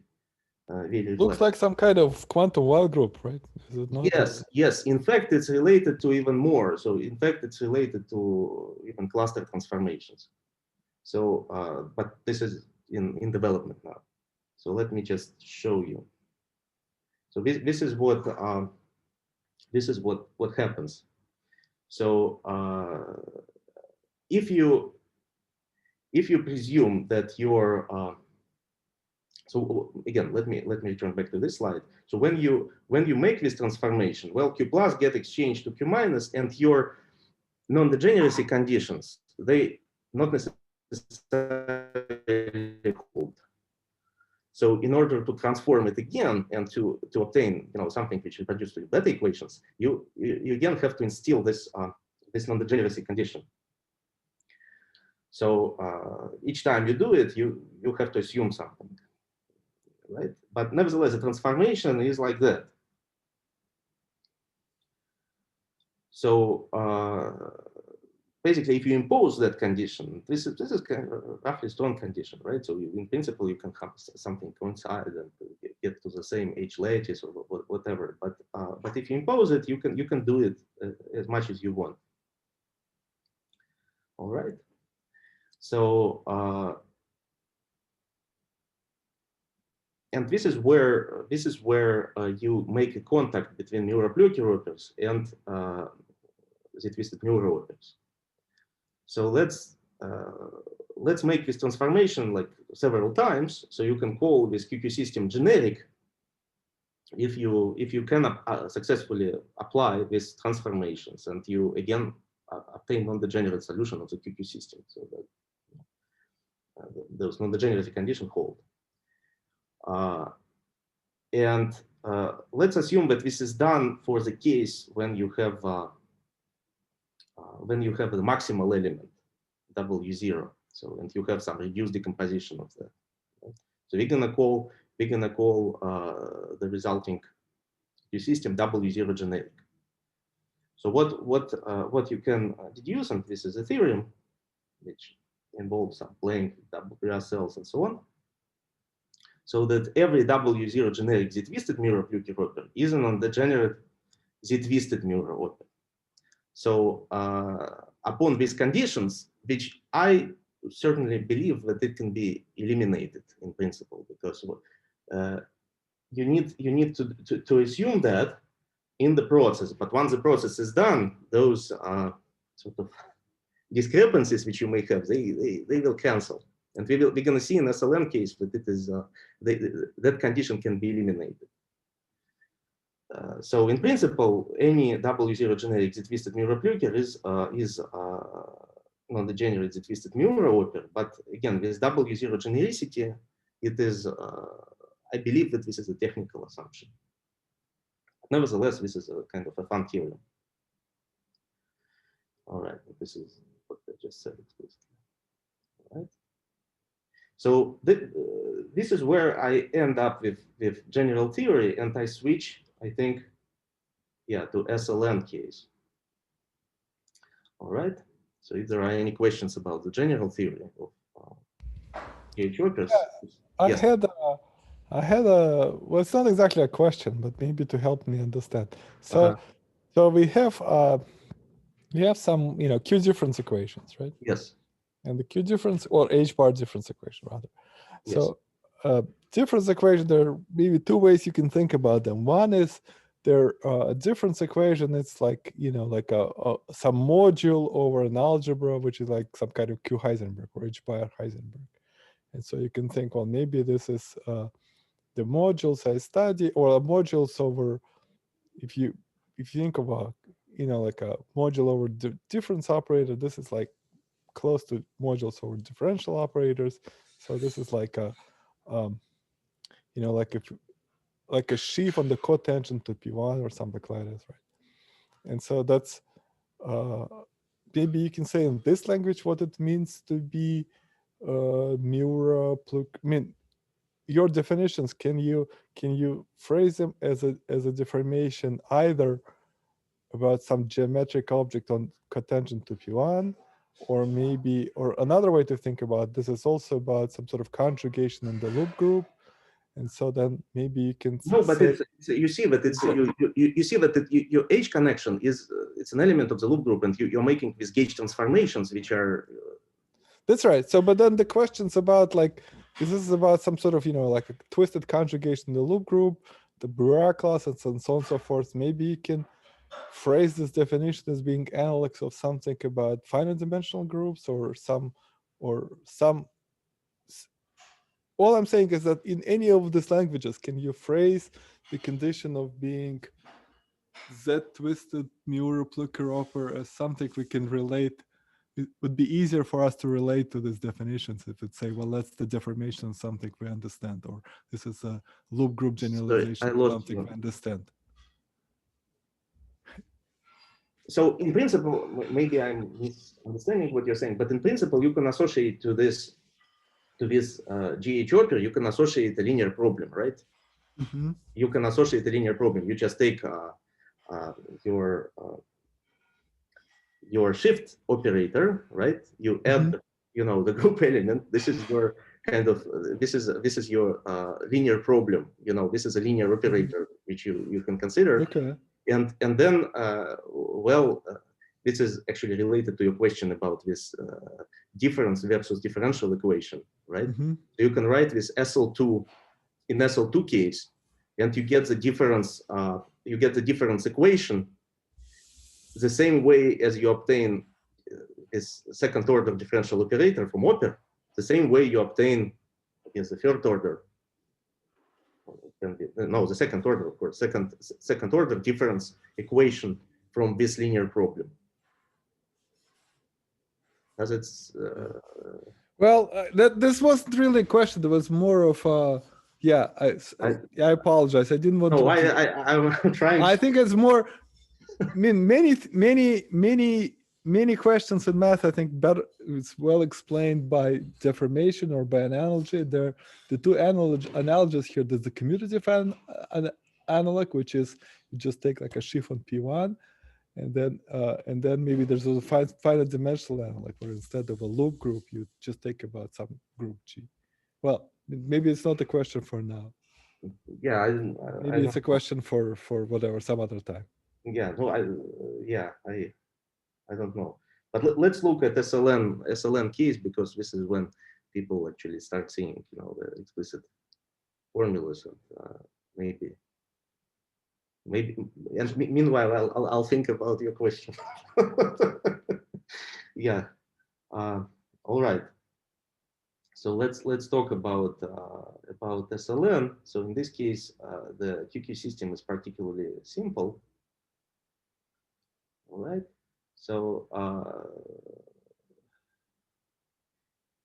Looks like some kind of quantum while group, right? Is it not? Yes, yes. In fact, it's related to even more. So in fact, it's related to even cluster transformations. So, but this is in development now. So let me just show you. So this is what happens. So if you presume that your so again, let me return back to this slide. So when you make this transformation, well, Q plus get exchanged to Q minus, and your non-degeneracy conditions, they not necessarily hold. So in order to transform it again and to obtain something which will produce Bethe equations, you again have to instill this this non-degeneracy condition. So each time you do it, you have to assume something, right? But nevertheless, the transformation is like that. So basically, if you impose that condition, this is kind of a roughly strong condition, right? So in principle, you can have something coincide and get to the same H lattice or whatever. But if you impose it, you can do it as much as you want. All right. So and this is where you make a contact between Neuropluter operas and the Twisted Neuropluter Oils. So let's make this transformation like several times. So you can call this QQ system generic if you can successfully apply these transformations, and you again obtain non-degenerate solution of the QQ system, so that those non-degeneracy conditions hold. And let's assume that this is done for the case when you have the maximal element W0. So and you have some reduced decomposition of that. Right? So we're gonna call the resulting system W0 generic. So what you can deduce, and this is a theorem which involves some playing with cells and so on. So that every W0 generic Z-twisted Neuropluter oper is an undegenerate Z-twisted mirror oper. So upon these conditions, which I certainly believe that it can be eliminated in principle, because you need to assume that in the process. But once the process is done, those sort of discrepancies which you may have, they will cancel. And we're going to see in SLN case that it is that condition can be eliminated. So in principle, any W0 generic Z-twisted Neuropluter is non-degenerate Z-twisted mirror oper. But again, with W0 genericity, it is I believe that this is a technical assumption. Nevertheless, this is a kind of a fun theorem. All right, this is what I just said explicitly. All right. So this is where I end up with general theory, and I switch, I think, yeah, to SLN case. All right. So if there are any questions about the general theory of q-Opers, yes. I had a well, it's not exactly a question, but maybe to help me understand. So so we have some q difference equations, right? Yes. And the q difference or h bar difference equation rather. Yes. So difference equation, there are maybe two ways you can think about them. One is they're a difference equation. It's like like some module over an algebra, which is like some kind of q Heisenberg or h bar Heisenberg. And so you can think, well, maybe this is the modules I study, or modules over, if you think about, like a module over difference operator, this is like close to modules over differential operators. So this is like a, like a sheaf on the cotangent to P1 or something like this, right? And so that's, maybe you can say in this language what it means to be I mean, your definitions, can you phrase them as a deformation either about some geometric object on cotangent to P1, or maybe, or another way to think about this is also about some sort of conjugation in the loop group. And so then maybe you can no, but say, you see that it's you see that your H connection is it's an element of the loop group, and you're making these gauge transformations, which are. That's right. So, but then the question's about like, this is about some sort of, like a twisted conjugation in the loop group, the Breuer class, and so on and so forth. Maybe you can phrase this definition as being analogs of something about finite dimensional groups, or some. All I'm saying is that in any of these languages, can you phrase the condition of being Z twisted Neuropluter Oper as something we can relate? It would be easier for us to relate to these definitions if it's say, well, that's the deformation of something we understand, or this is a loop group generalization of something we understand. So in principle, maybe I'm misunderstanding what you're saying, but in principle, you can associate to this GH oper, you can associate a linear problem, right? Mm-hmm. You can associate a linear problem. You just take your shift operator, right? You add, the group element. This is your kind of this is your linear problem. This is a linear operator which you can consider. Okay. And then this is actually related to your question about this difference versus differential equation, right? Mm-hmm. So you can write this SL2 in SL2 case, and you get the difference. You get the difference equation the same way as you obtain this second order differential operator from oper, the same way you obtain the third order. No, the second order, of course, second order difference equation from this linear problem. As it's well, this wasn't really a question. It was more of a, yeah. I apologize. I didn't want no, to. I'm trying. I think it's more. I mean, many questions in math, I think, better it's well explained by deformation or by analogy. There, the two analogies here. There's the commutative analog, which is you just take like a sheaf on P1, and then maybe there's a finite dimensional analog, where instead of a loop group, you just take about some group G. Well, maybe it's not a question for now. Yeah, maybe it's a question for whatever, some other time. Yeah, no, I don't know. But let's look at SLN keys, because this is when people actually start seeing, the explicit formulas, and maybe. And meanwhile, I'll think about your question. Yeah. All right. So let's talk about SLN. So in this case, the QQ system is particularly simple. All right. So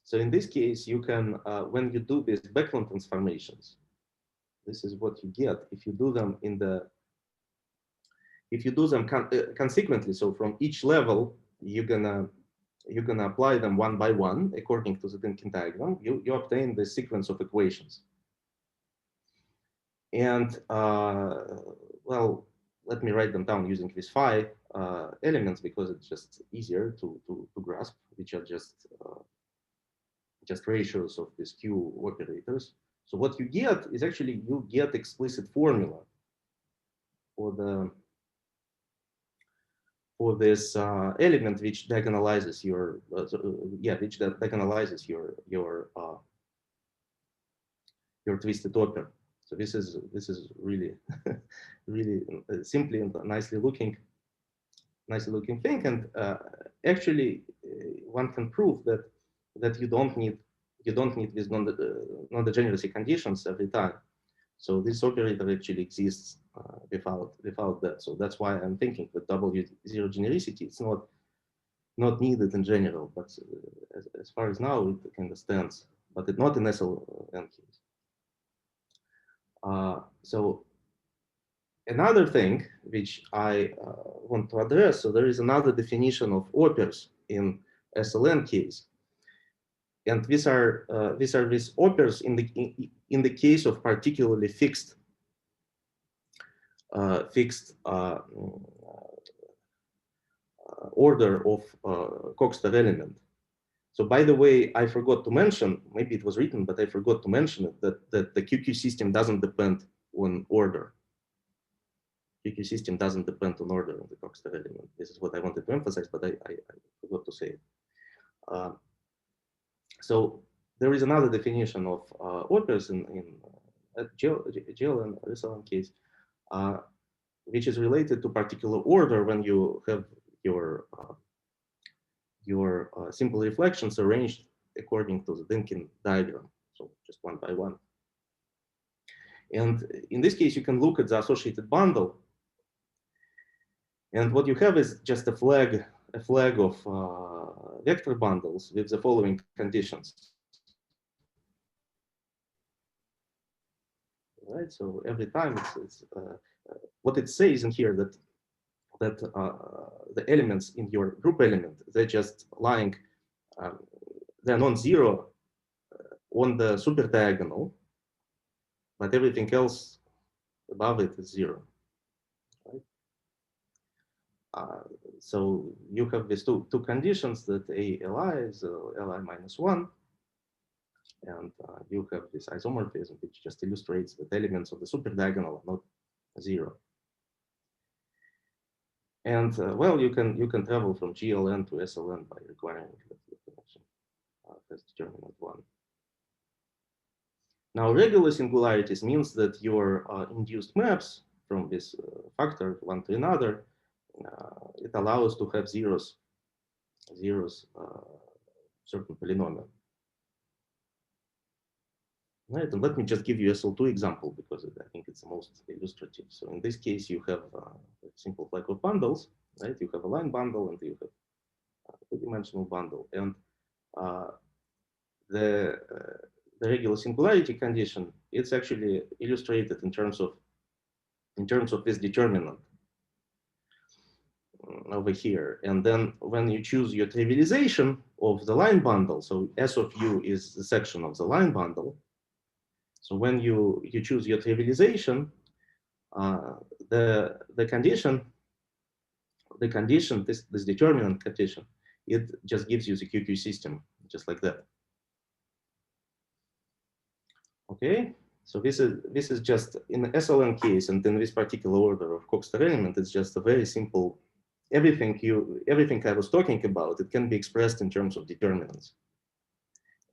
so in this case, you can when you do these Backlund transformations, this is what you get if you do them consequently. So from each level, you're gonna apply them one by one according to the Dynkin diagram. You obtain the sequence of equations. And well, let me write them down using these 5 elements, because it's just easier to grasp, which are just ratios of these Q operators. So what you get is actually, you get explicit formula for this element which diagonalizes your your twisted oper. So this is really really simply and nicely looking thing. And actually, one can prove that you don't need these non-degeneracy conditions every time. So this operator actually exists without that. So that's why I'm thinking that W0 genericity, it's not needed in general, but as far as now it kind of stands, but it's not in SLN case. So another thing which I want to address, so there is another definition of opers in SLN case, and these are these opers in the case of particularly fixed order of Coxeter element. So by the way, I forgot to mention, maybe it was written, but I forgot to mention it, that the QQ system doesn't depend on order. QQ system doesn't depend on order of the Coxeter element. This is what I wanted to emphasize, but I forgot to say it. So there is another definition of opers in GL and SLN case, which is related to particular order when you have your simple reflections arranged according to the Dynkin diagram, so just one by one. And in this case, you can look at the associated bundle, and what you have is just a flag of vector bundles with the following conditions. Right. So every time it's what it says in here that the elements in your group element, they're just lying, they're non-zero on the super diagonal, but everything else above it is zero. Right? So you have these two conditions, that ALI is Li minus 1, and you have this isomorphism, which just illustrates that elements of the super diagonal are not zero. And well, you can travel from GLN to SLN by requiring that the connection has determinant 1. Now, regular singularities means that your induced maps from this factor one to another, it allows to have zeros certain polynomial. Right, and let me just give you a SL2 example because I think it's the most illustrative. So in this case, you have a simple flag of bundles, right? You have a line bundle and you have a two-dimensional bundle, and the regular singularity condition, it's actually illustrated in terms of this determinant over here. And then when you choose your trivialization of the line bundle, so S of U is the section of the line bundle. So when you choose your trivialization, the condition, this determinant condition, it just gives you the QQ system, just like that. Okay, so this is just in the SLN case, and in this particular order of Coxeter element, it's just a very simple. Everything I was talking about, it can be expressed in terms of determinants.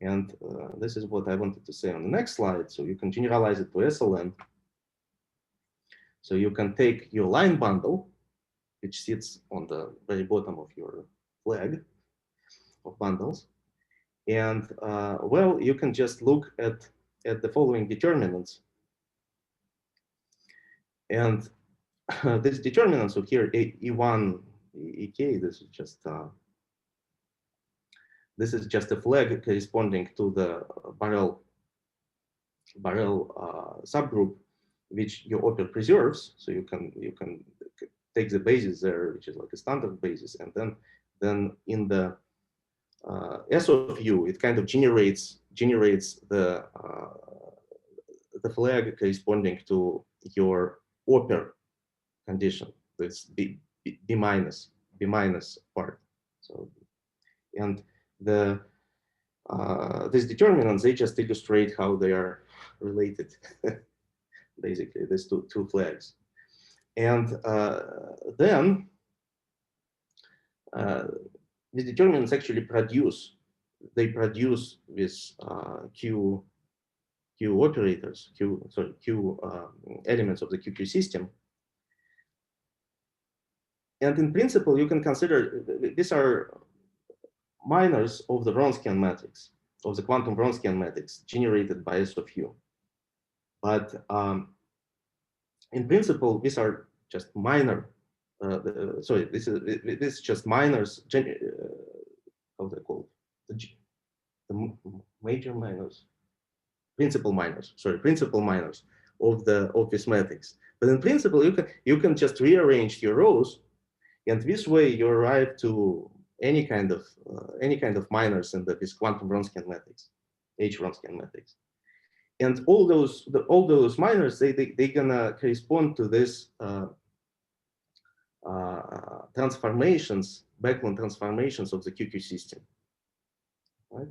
And this is what I wanted to say on the next slide. So you can generalize it to SLN. So you can take your line bundle, which sits on the very bottom of your flag of bundles. And well, you can just look at the following determinants. And these determinants, so here E1, EK, this is just a flag corresponding to the barrel subgroup, which your oper preserves. So you can take the basis there, which is like a standard basis, and then in the S of U, it kind of generates the flag corresponding to your oper condition. This B minus part. So and these determinants, they just illustrate how they are related. Basically, these two flags, and then the determinants actually produce with Q operators, Q elements of the QQ system. And in principle, you can consider these are minors of the Wronskian matrix, of the quantum Wronskian matrix generated by S of U. But in principle, these are just minor. Sorry, this is just minors. How they call it? The major minors, principal minors. Sorry, principal minors of this matrix. But in principle, you can just rearrange your rows, and this way you arrive to any kind of minors in this quantum Wronskian matrix, H Wronskian matrix. And all those minors, they gonna correspond to this transformations, background transformations of the QQ system, right?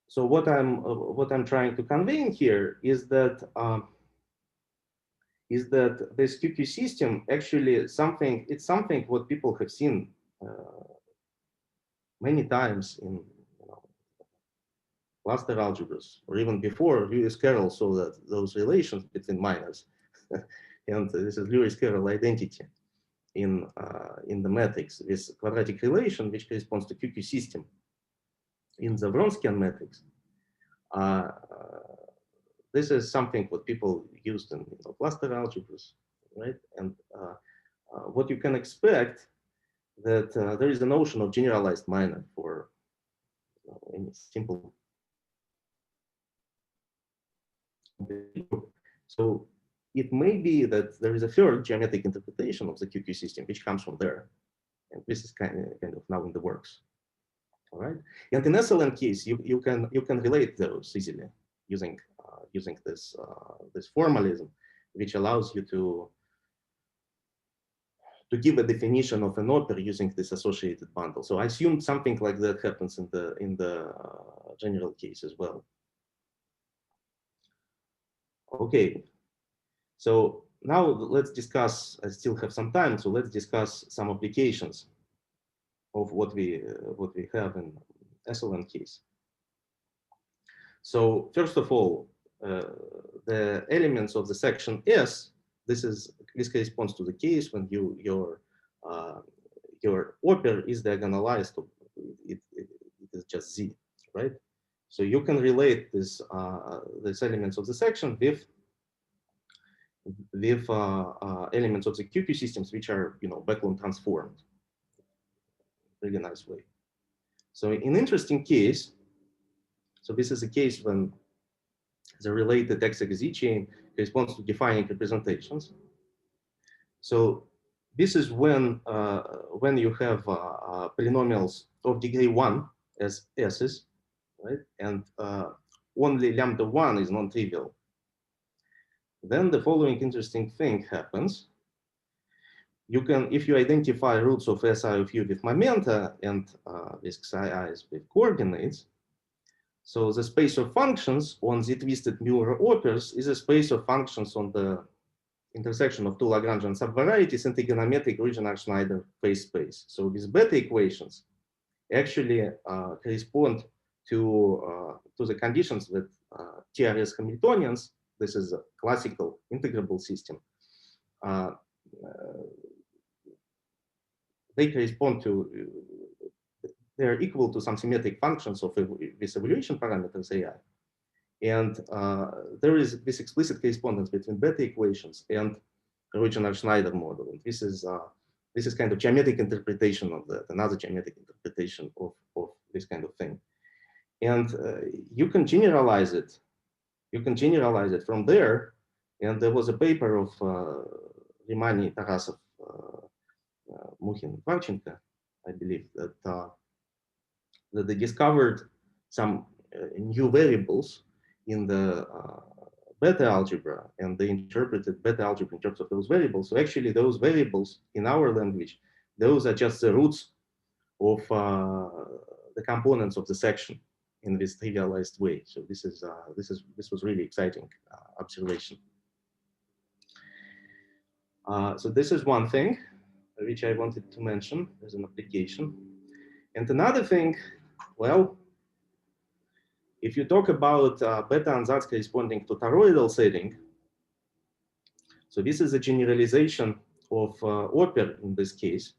So what I'm trying to convey here is that this QQ system actually it's something what people have seen many times in cluster algebras, or even before. Lewis Carroll saw those relations between minors, and this is Lewis Carroll identity in the matrix, this quadratic relation which corresponds to QQ system in the Wronskian matrix. This is something what people used in cluster algebras, right? And what you can expect that there is a notion of generalized minor for any simple. So it may be that there is a third geometric interpretation of the QQ system which comes from there, and this is kind of now in the works. All right, and in SLN case, you can relate those easily using this formalism, which allows you to give a definition of an oper using this associated bundle. So I assume something like that happens in the general case as well. Okay, so now let's discuss. I still have some time, so let's discuss some applications of what we have in SLN case. So first of all, the elements of the section S. This corresponds to the case when your oper is diagonalized. It is just Z, right? So you can relate these elements of the section with elements of the QQ systems, which are background transformed. Really nice way. So in interesting case, so this is a case when the related XXZ chain corresponds to defining representations. So this is when you have polynomials of degree 1 as S's, right? And only lambda 1 is non-trivial. Then the following interesting thing happens. You can, if you identify roots of Si of U with momenta and with Xi's with coordinates, so the space of functions on the twisted Neuropluter opers is a space of functions on the intersection of two Lagrangian subvarieties in trigonometric Rügener-Schneider phase space. So these Bethe equations actually correspond to the conditions that TRS Hamiltonians, this is a classical integrable system, they correspond to, they're equal to some symmetric functions of this evaluation parameters AI. And there is this explicit correspondence between Bethe equations and Rügener-Schneider model. And this is kind of geometric interpretation of that, another geometric interpretation of this kind of thing. And you can generalize it. You can generalize it from there. And there was a paper of Rimani, Tarasov, Mukhin, Kravchenko, I believe, that they discovered some new variables in the Bethe algebra, and they interpreted Bethe algebra in terms of those variables. So actually, those variables in our language, those are just the roots of the components of the section in this trivialized way. So this was really exciting observation. So this is one thing which I wanted to mention as an application. And another thing, well, if you talk about Bethe Ansatz corresponding to toroidal setting, so this is a generalization of oper in this case.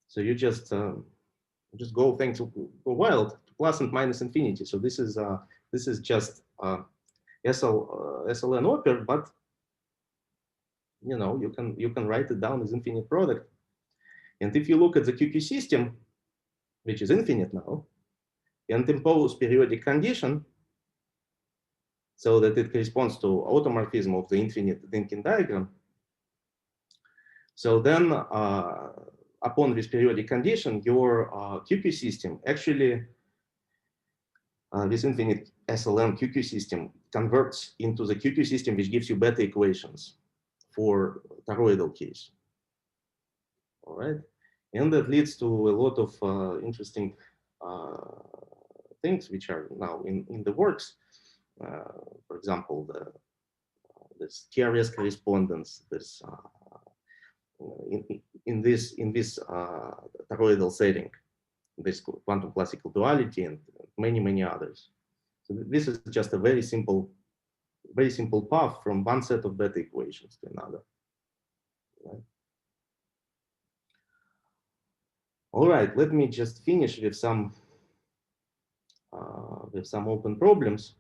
So you just go things go wild to plus and minus infinity. So this is just SLN oper, but you know, you can write it down as infinite product. And if you look at the QQ system, which is infinite now, and impose periodic condition so that it corresponds to automorphism of the infinite Dynkin diagram. So then upon this periodic condition, your QQ system actually, this infinite SLM QQ system converts into the QQ system, which gives you Bethe equations for toroidal case. All right. And that leads to a lot of interesting things which are now in the works. For example, this TRS correspondence, this in this toroidal setting, this quantum classical duality, and many others. So this is just a very simple path from one set of Bethe equations to another. Right? All right, let me just finish with some open problems.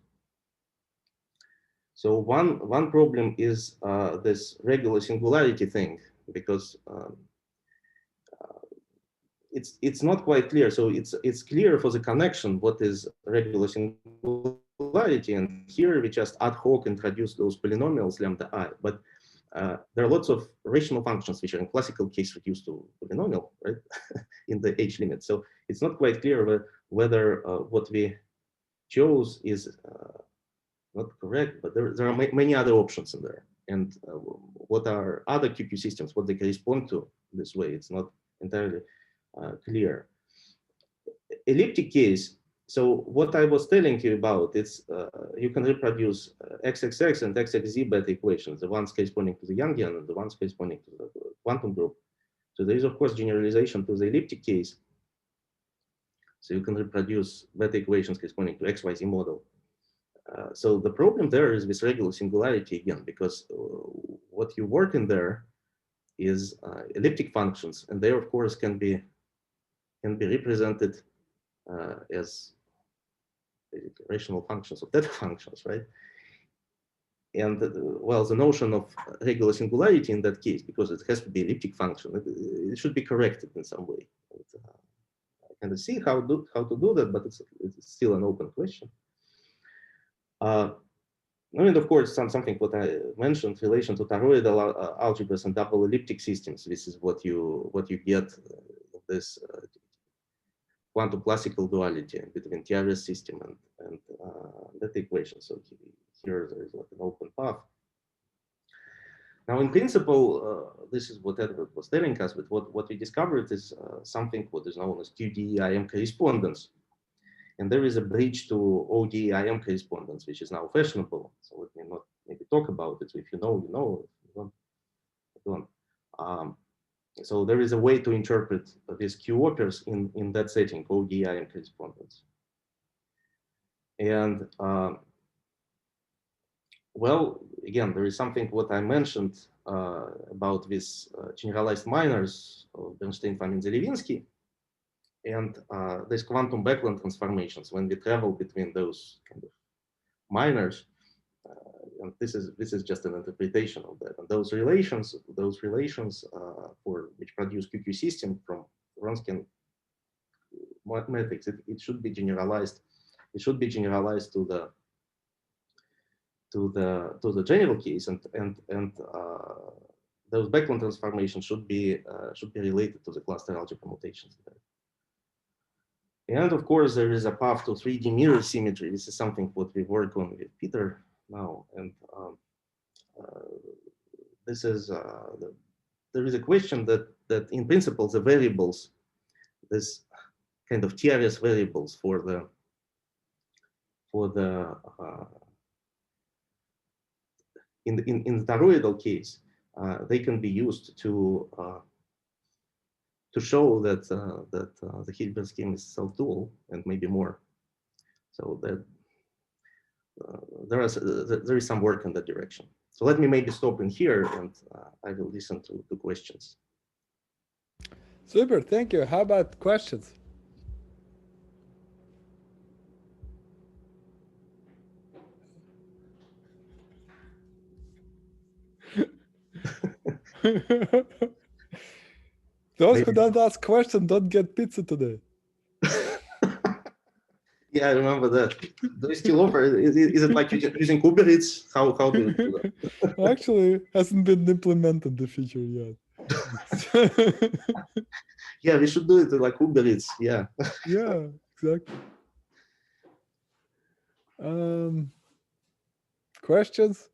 So one problem is this regular singularity thing, because it's not quite clear. So it's clear for the connection what is regular singularity, and here we just ad hoc introduce those polynomials lambda I. But there are lots of rational functions which are in classical case reduced to polynomial, right, in the H limit. So it's not quite clear whether what we chose is not correct, but there are many other options in there. And what are other QQ systems, what they correspond to this way, it's not entirely clear. Elliptic case, so what I was telling you about, it's you can reproduce XXX and XXZ Bethe equations, the ones corresponding to the Youngian and the ones corresponding to the quantum group. So there is, of course, generalization to the elliptic case. So you can reproduce Bethe equations corresponding to XYZ model. So the problem there is with regular singularity again, because what you work in there is elliptic functions, and they, of course, can be represented as rational functions of theta functions, right? And well, the notion of regular singularity in that case, because it has to be elliptic function, it should be corrected in some way. I can see how to do that, but it's still an open question. I mean, of course, something what I mentioned, relation to toroidal algebras and double elliptic systems. This is what you get this quantum classical duality between TRS system and that equation. So here there is like an open path. Now, in principle, this is what Edward was telling us, but what we discovered is something what is known as QDIM correspondence. And there is a bridge to ODIM correspondence, which is now fashionable. So let me not maybe talk about it. So if you know, you know. If you don't. So there is a way to interpret these q-Opers in that setting, ODIM correspondence. And well, again, there is something what I mentioned about these generalized minors of Bernstein, Fomin, Zelevinsky. And there's quantum background transformations when we travel between those kind of minors. And this is just an interpretation of that. And those relations for which produce QQ system from Wronskian matrix, it should be generalized. It should be generalized to the general case, and those background transformations should be related to the cluster algebra mutations there. And of course, there is a path to 3D mirror symmetry. This is something what we work on with Peter now. And this is there is a question that in principle the variables, this kind of TRS variables for the in the toroidal case, they can be used to show that the Hilbert scheme is self-dual and maybe more. So that there is some work in that direction. So let me maybe stop in here, and I will listen to questions. Super, thank you. How about questions? Those who don't ask questions don't get pizza today. Yeah, I remember that. Do you still offer? Is it like using Uber Eats? How do you do that? Actually, hasn't been implemented the feature yet. Yeah, we should do it like Uber Eats. Yeah. Yeah, exactly. Questions?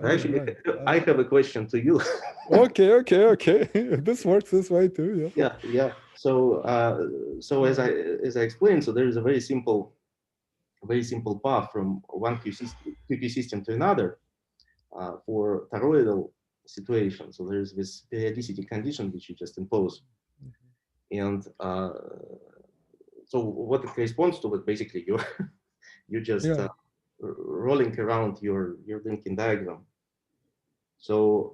Actually, Right. I have a question to you. Okay. This works this way too. Yeah. Yeah. So, so as I explained, so there is a very simple path from one QP system to another for toroidal situation. So there is this periodicity condition which you just impose, and so what it corresponds to, but basically you just rolling around your linking diagram. So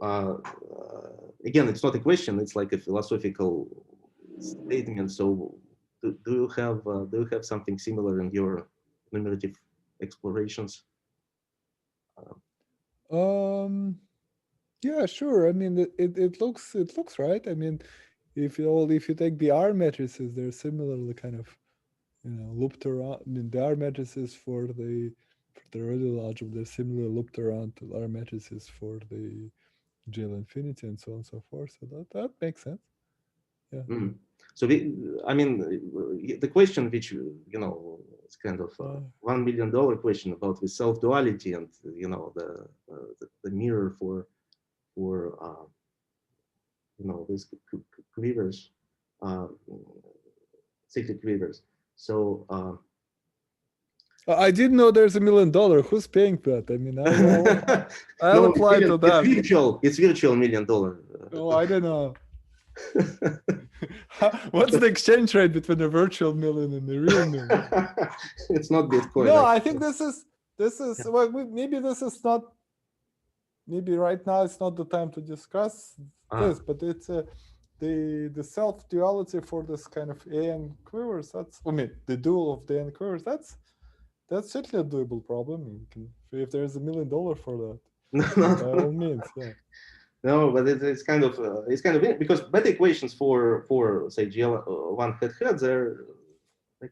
again, it's not a question; it's like a philosophical statement. So do you have something similar in your enumerative explorations? Yeah, sure. I mean, it looks right. I mean, if you take the R matrices, they're similarly kind of looped around. I mean, the R matrices for the radial algebra, they're similarly looped around to R matrices for the GL infinity and so on and so forth. So that makes sense. Yeah. Mm. So I mean, the question which it's kind of $1 million question about the self-duality and the mirror for these quivers, cyclic quivers. So I didn't know there's $1 million. Who's paying that? I mean, I'll apply to that. It's virtual $1 million. Oh, I don't know. What's the exchange rate between a virtual million and a real million? It's not Bitcoin. No, I think this is well, maybe this is not. Maybe right now it's not the time to discuss this, but it's the self duality for this kind of AN quivers. That's the dual of the AN quivers. That's certainly a doable problem. If there's $1 million for that, by all means, yeah. No, but it's kind of because Bethe equations for say GL1 head they're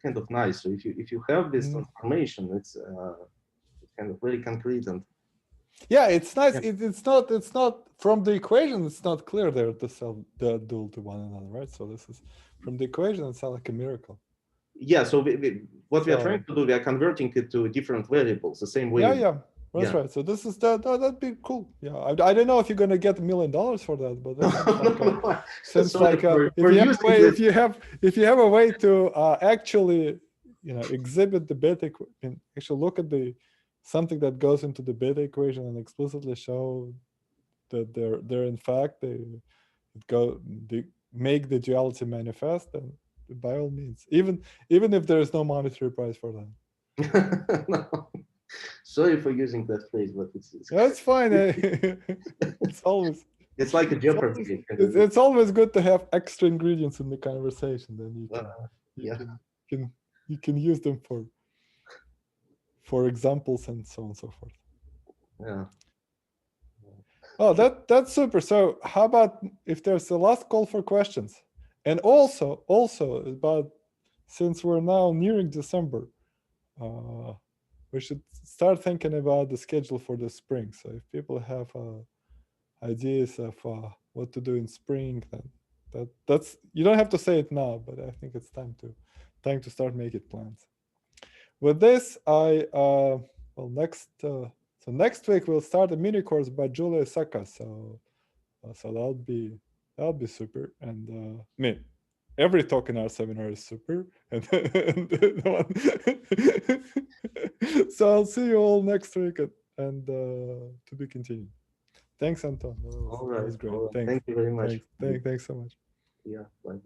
kind of nice. So if you have this transformation, it's kind of very concrete and yeah, it's nice. Yeah. It's not from the equation. It's not clear they're the dual to one another, right? So this is from the equation. It's like a miracle. Yeah. So what we are trying to do, we are converting it to different variables the same way. Yeah. That's right. So this is that'd be cool. Yeah, I don't know if you're gonna get $1 million for that, but since if you have a way to actually exhibit the Bethe equation, actually look at something that goes into the Bethe equation and explicitly show that they're in fact they make the duality manifest, and by all means, even if there is no monetary price for that. No. Sorry for using that phrase, but it's that's fine. It's always like a Jeopardy. It's always good to have extra ingredients in the conversation. Then you can use them for examples and so on and so forth. Yeah. Oh, that's super. So how about if there's a last call for questions, and also about, since we're now nearing December, we should start thinking about the schedule for the spring. So if people have ideas of what to do in spring, then that's you don't have to say it now, but I think it's time to start making plans. With this, next week we'll start a mini course by Julia Saka. So that'll be super. And every talk in our seminar is super. So I'll see you all next week, and to be continued. Thanks, Anton. All right. That was great. All right. Thanks. Thank you very much. Thanks so much. Yeah. Bye.